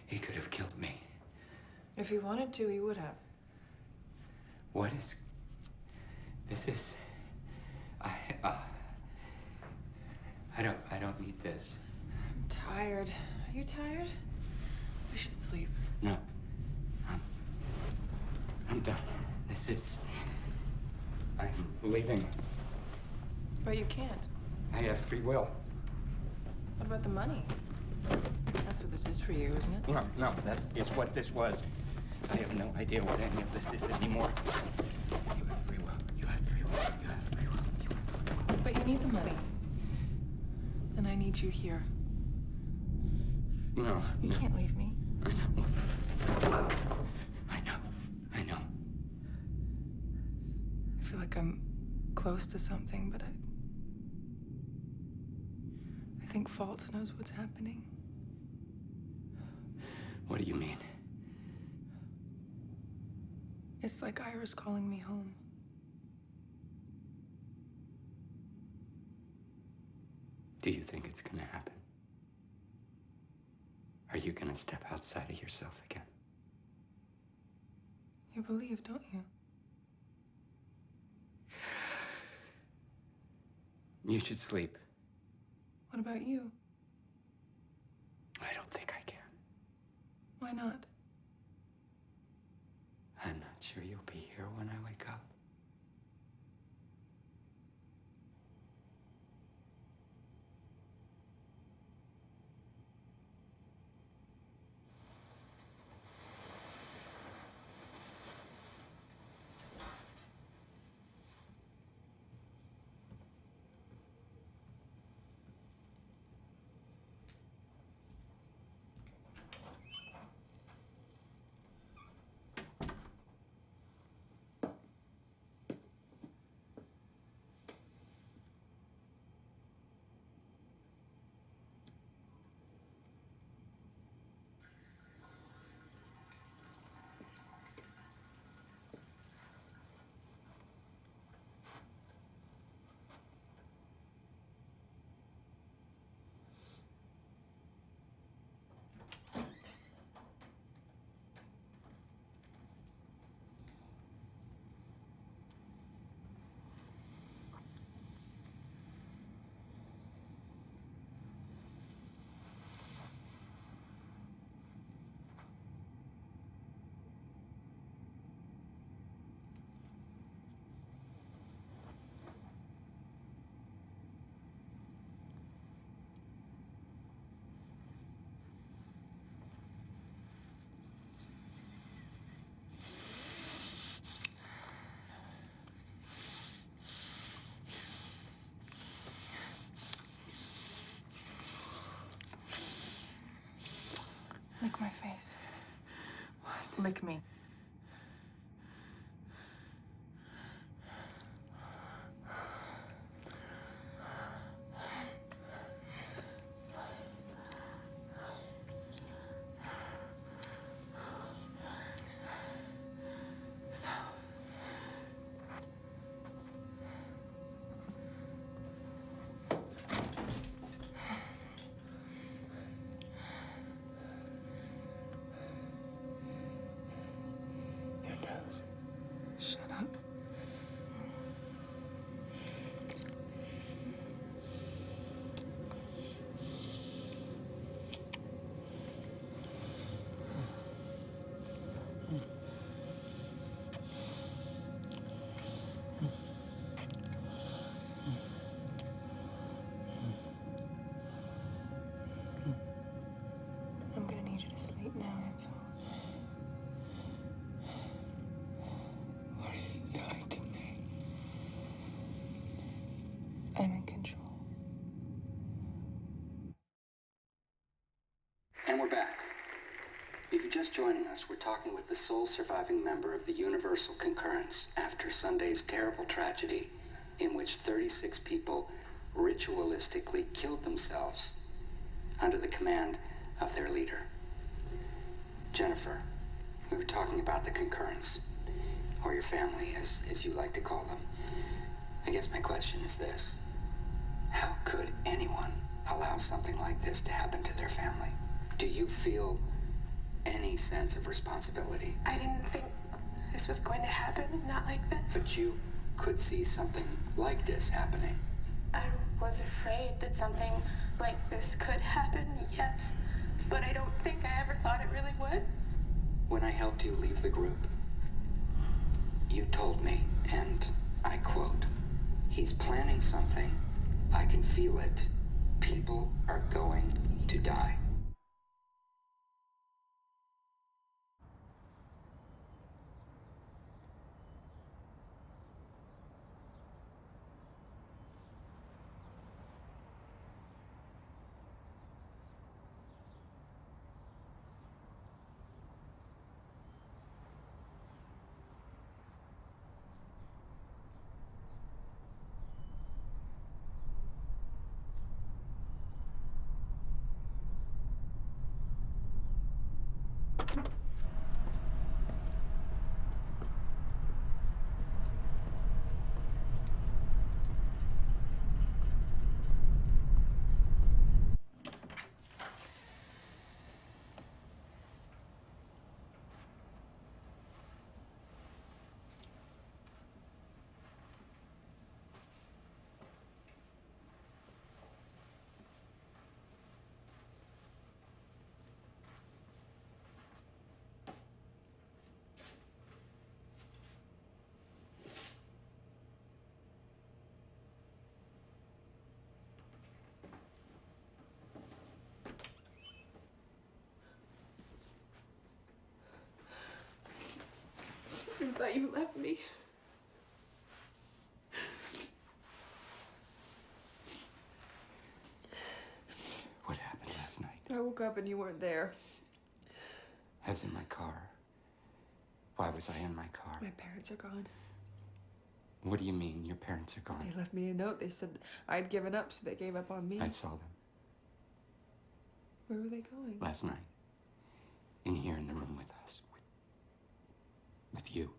He could have killed me. If he wanted to, he would have. What is... This is... I don't need this. I'm tired. Are you tired? We should sleep. No. I'm done. This is... I'm leaving. But you can't. I have free will. What about the money? That's what this is for you, isn't it? No, that is what this was. I have no idea what any of this is anymore. You have free will. You have free will. You have free will. But you need the money. And I need you here. No. You can't leave me. I know. I know. I feel like I'm close to something, but I think FAULTS knows what's happening. What do you mean? It's like Ira's calling me home. Do you think it's gonna happen? Are you gonna step outside of yourself again? You believe, don't you? You should sleep. What about you? I don't think I can. Why not? I'm not sure you'll be here when I wake up. lick me. Shut up. I'm gonna need you to sleep now, that's all. What are you doing to me? I'm in control. And we're back. If you're just joining us, we're talking with the sole surviving member of the Universal Concurrence after Sunday's terrible tragedy in which 36 people ritualistically killed themselves under the command of their leader. Jennifer, we were talking about the Concurrence, or your family, as you like to call them. I guess my question is this: how could anyone allow something like this to happen to their family? Do you feel any sense of responsibility? I didn't think this was going to happen, not like this. But you could see something like this happening. I was afraid that something like this could happen, yes. But I don't think I ever thought it really would. When I helped you leave the group, you told me, and I quote, "He's planning something. I can feel it. People are going to die." I thought you left me. What happened last night? I woke up and you weren't there. I was in my car. Why was I in my car? My parents are gone. What do you mean, your parents are gone? They left me a note. They said I'd given up, so they gave up on me. I saw them Where were they going? last night. In here in the room with us. With you.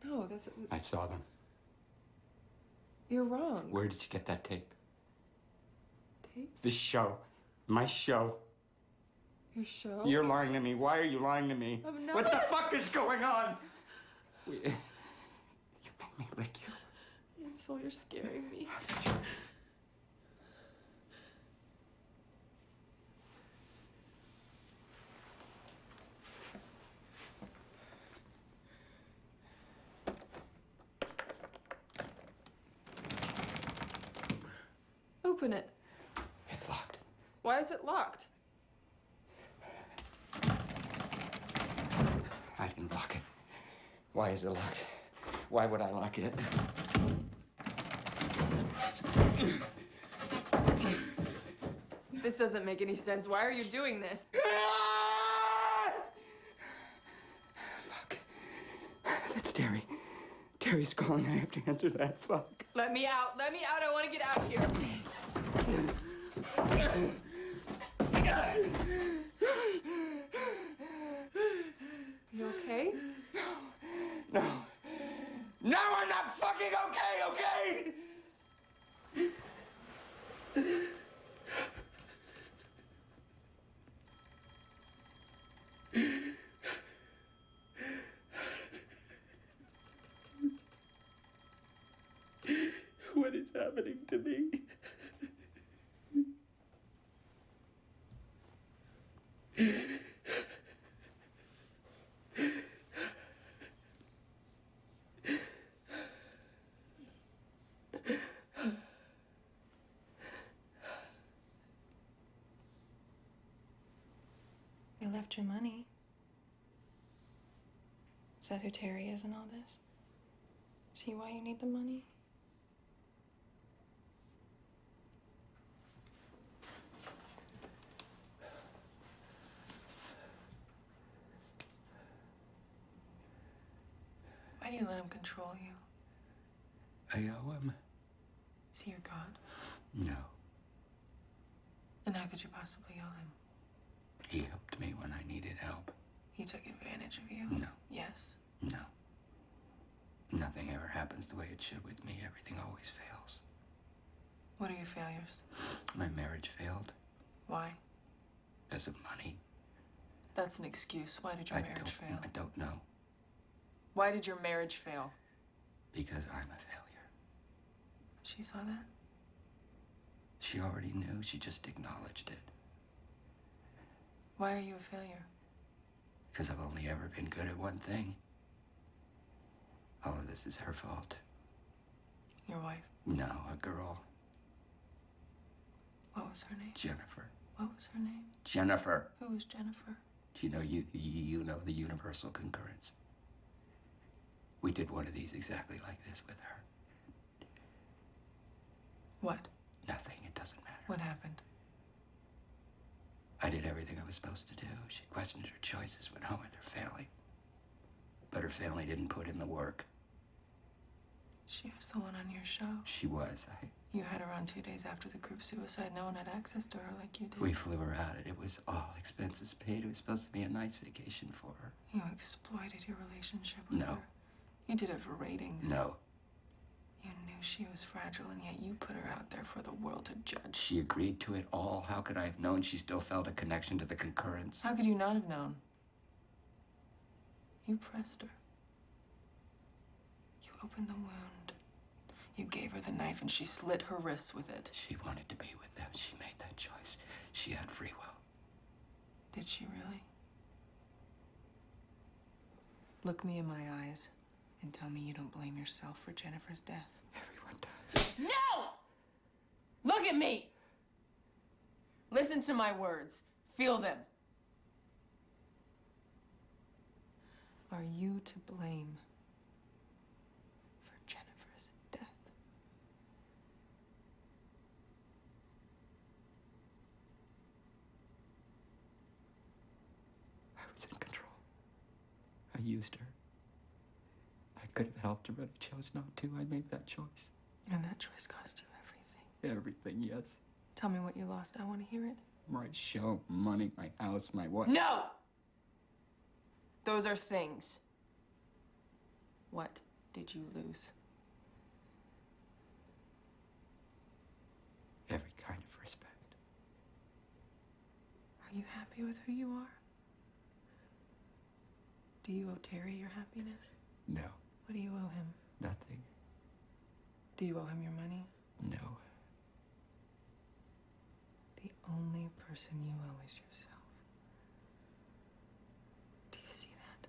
No, that's... I saw them. You're wrong. Where did you get that tape? Tape? This show. My show. Your show? You're lying to me. Why are you lying to me? I'm not. What the fuck is going on? You made me lick you. Ansel, you're scaring me. Open it. It's locked. Why is it locked? I didn't lock it. Why is it locked? Why would I lock it? This doesn't make any sense. Why are you doing this? Terry. Terry's calling. I have to answer that. Fuck. Let me out. Let me out. I want to get out of here. You okay? No. No, I'm not fucking okay, okay? What is happening to me? You left your money. Is that who Terry is in all this? See why you need the money? Why do you let him control you? I owe him. Is he your God? No. And how could you possibly owe him? He helped me when I needed help. He took advantage of you? No. Yes. No. Nothing ever happens the way it should with me. Everything always fails. What are your failures? My marriage failed Why? because of money. That's an excuse. Why did your marriage fail? I don't know. Why did your marriage fail? Because I'm a failure. She saw that? She already knew. She just acknowledged it. Why are you a failure? Because I've only ever been good at one thing. All of this is her fault. Your wife? No, a girl. What was her name? Jennifer. What was her name? Jennifer. Who was Jennifer? Do you know you know the universal concurrence? We did one of these exactly like this with her. What? Nothing. It doesn't matter. What happened? I did everything I was supposed to do. She questioned her choices, went home with her family. But her family didn't put in the work. She was the one on your show. She was. You had her on 2 days after the group suicide. No one had access to her like you did. We flew her out. It was all expenses paid. It was supposed to be a nice vacation for her. You exploited your relationship with No. her. You did it for ratings. No. You knew she was fragile, and yet you put her out there for the world to judge. She agreed to it all. How could I have known she still felt a connection to the concurrence? How could you not have known? You pressed her. You opened the wound. You gave her the knife, and she slit her wrists with it. She wanted to be with them. She made that choice. She had free will. Did she really? Look me in my eyes and tell me you don't blame yourself for Jennifer's death. Everyone does. No! Look at me! Listen to my words. Feel them. Are you to blame for Jennifer's death? I was in control. I used her. I could have helped her, but I chose not to. I made that choice. And that choice cost you everything. Everything, yes. Tell me what you lost. I want to hear it. My show, money, my house, my wife. No! Those are things. What did you lose? Every kind of respect. Are you happy with who you are? Do you owe Terry your happiness? No. What do you owe him? Nothing. Do you owe him your money? No. The only person you owe is yourself. Do you see that?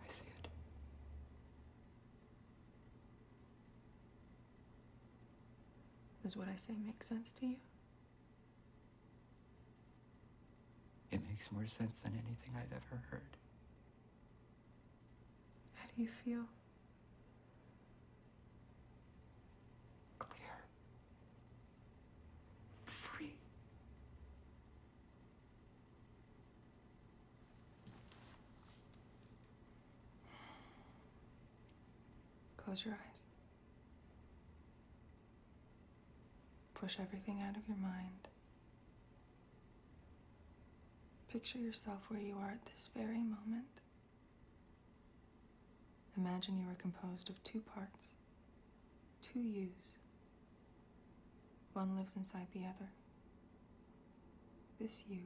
I see it. Does what I say make sense to you? It makes more sense than anything I've ever heard. How do you feel? Clear. Free. Close your eyes. Push everything out of your mind. Picture yourself where you are at this very moment. Imagine you are composed of two parts, two yous. One lives inside the other. This you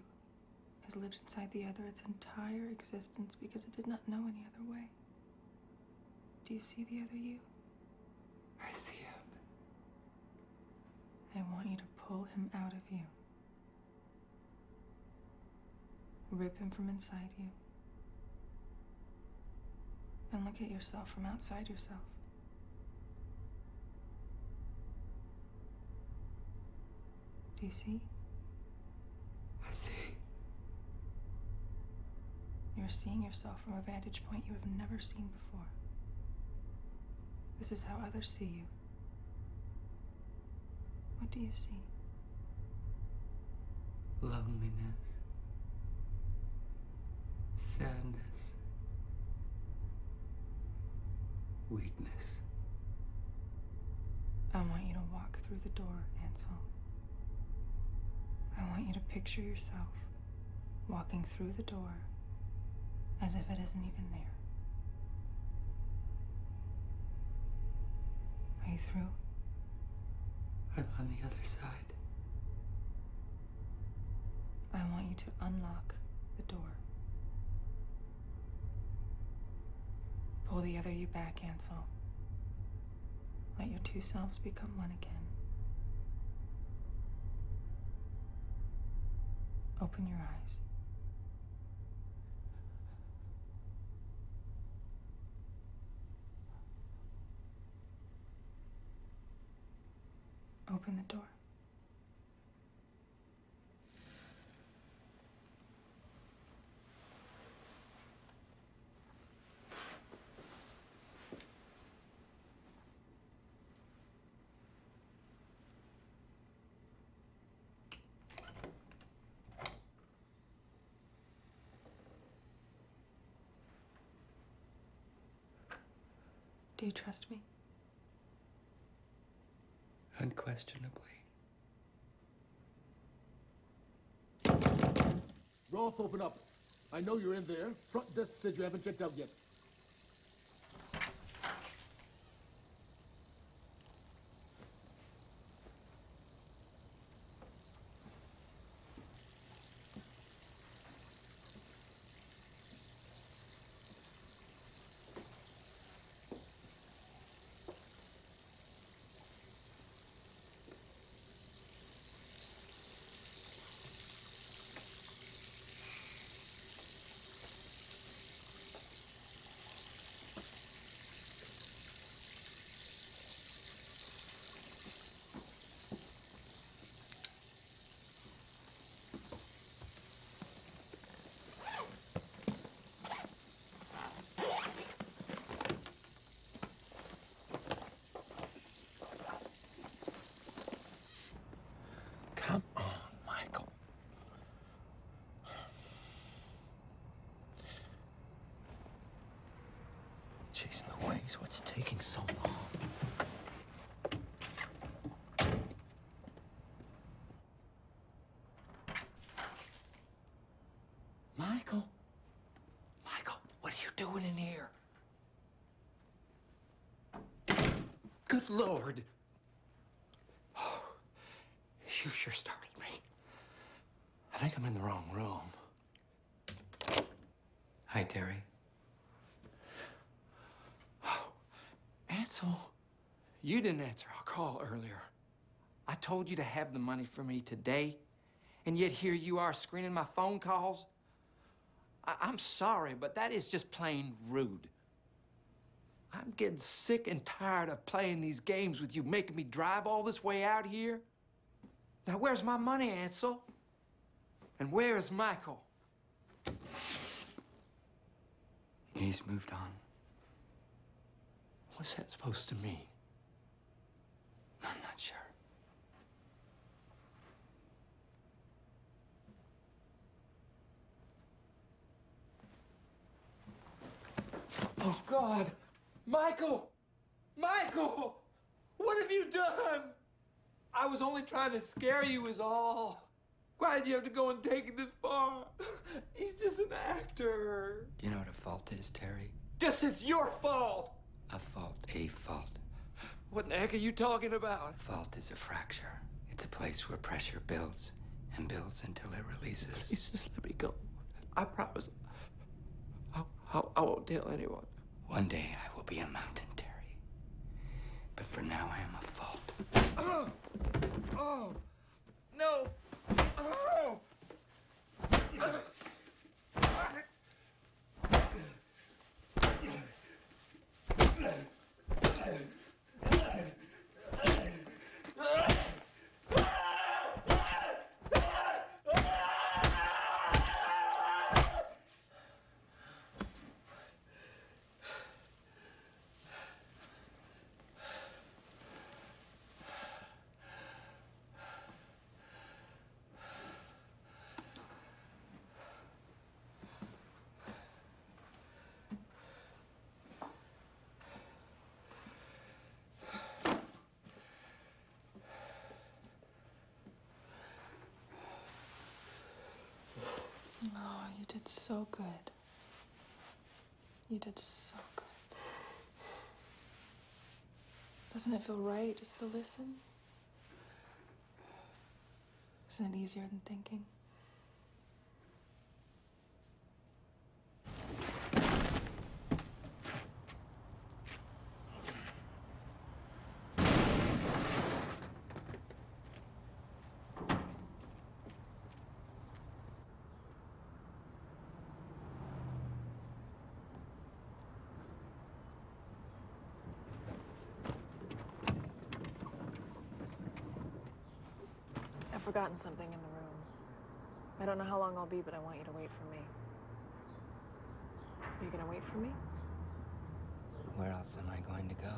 has lived inside the other its entire existence because it did not know any other way. Do you see the other you? I see him. I want you to pull him out of you. Rip him from inside you. And look at yourself from outside yourself. Do you see? I see. You're seeing yourself from a vantage point you have never seen before. This is how others see you. What do you see? Loneliness. Sadness. Weakness. I want you to walk through the door, Ansel. I want you to picture yourself walking through the door as if it isn't even there. Are you through? I'm on the other side. I want you to unlock the door. Pull the other you back, Ansel. Let your two selves become one again. Open your eyes. Open the door. Do you trust me? Unquestionably. Rolf, open up. I know you're in there. Front desk said you haven't checked out yet. Come on, Michael. Jeez Louise, what's taking so long? Michael? Michael, what are you doing in here? Good Lord. You sure startled me. I think I'm in the wrong room. Hi, Terry. Oh, Ansel, you didn't answer our call earlier. I told you to have the money for me today, and yet here you are screening my phone calls. I'm sorry, but that is just plain rude. I'm getting sick and tired of playing these games with you, making me drive all this way out here. Now, where's my money, Ansel? And where is Michael? He's moved on. What's that supposed to mean? I'm not sure. Oh, God! Michael! Michael! What have you done? I was only trying to scare you is all. Why did you have to go and take it this far? He's just an actor. Do you know what a fault is, Terry? This is your fault! A fault. A fault. What in the heck are you talking about? A fault is a fracture. It's a place where pressure builds and builds until it releases. Please just let me go. I promise. I won't tell anyone. One day I will be a mountain, Terry. But for now I am a fault. Oh! Oh! No! Oh! Oh, you did so good. You did so good. Doesn't it feel right just to listen? Isn't it easier than thinking? I've forgotten something in the room. I don't know how long I'll be, but I want you to wait for me. Are you gonna wait for me? Where else am I going to go?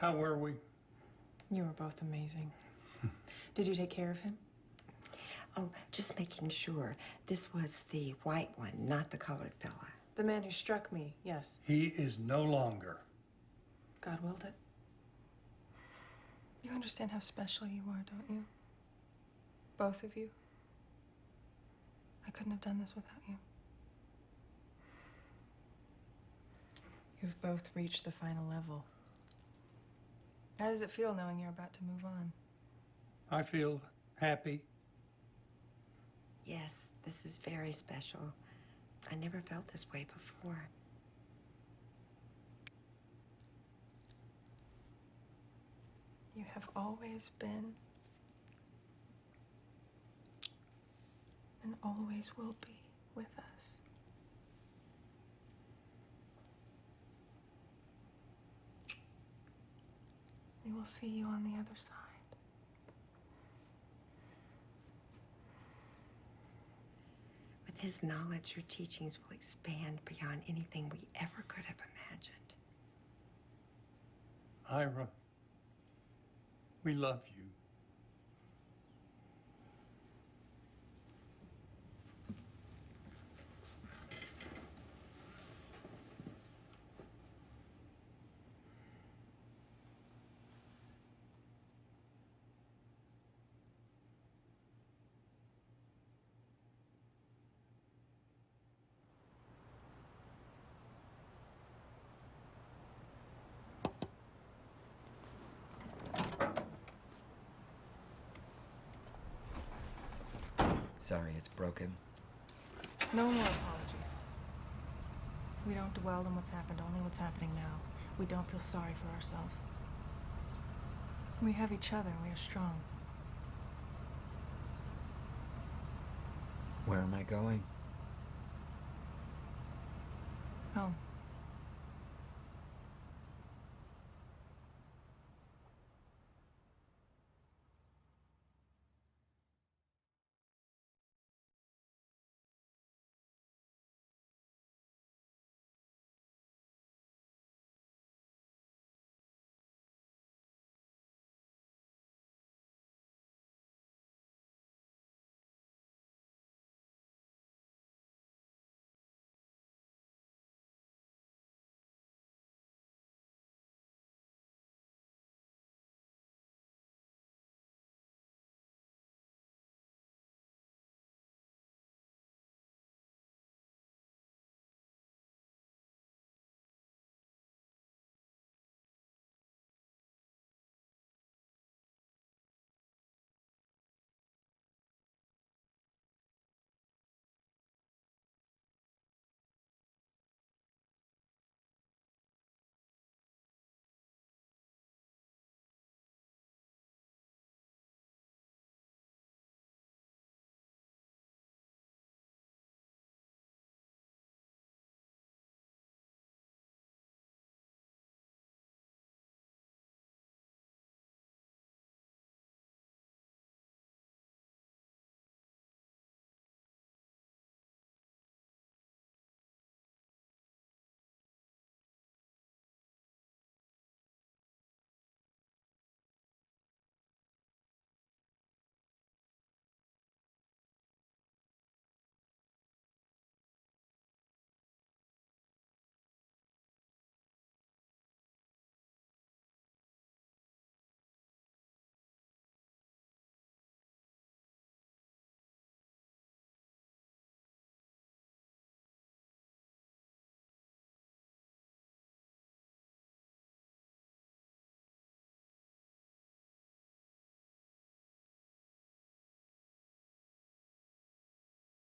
How were we? You were both amazing. Did you take care of him? Oh, just making sure. This was the white one, not the colored fella. The man who struck me, yes. He is no longer. God willed it. You understand how special you are, don't you? Both of you. I couldn't have done this without you. You've both reached the final level. How does it feel knowing you're about to move on? I feel happy. Yes, this is very special. I never felt this way before. You have always been and always will be with us. We will see you on the other side. With his knowledge, your teachings will expand beyond anything we ever could have imagined. Ira, we love you. Sorry, it's broken. No more apologies. We don't dwell on what's happened, only what's happening now. We don't feel sorry for ourselves. We have each other, and we are strong. Where am I going? Home.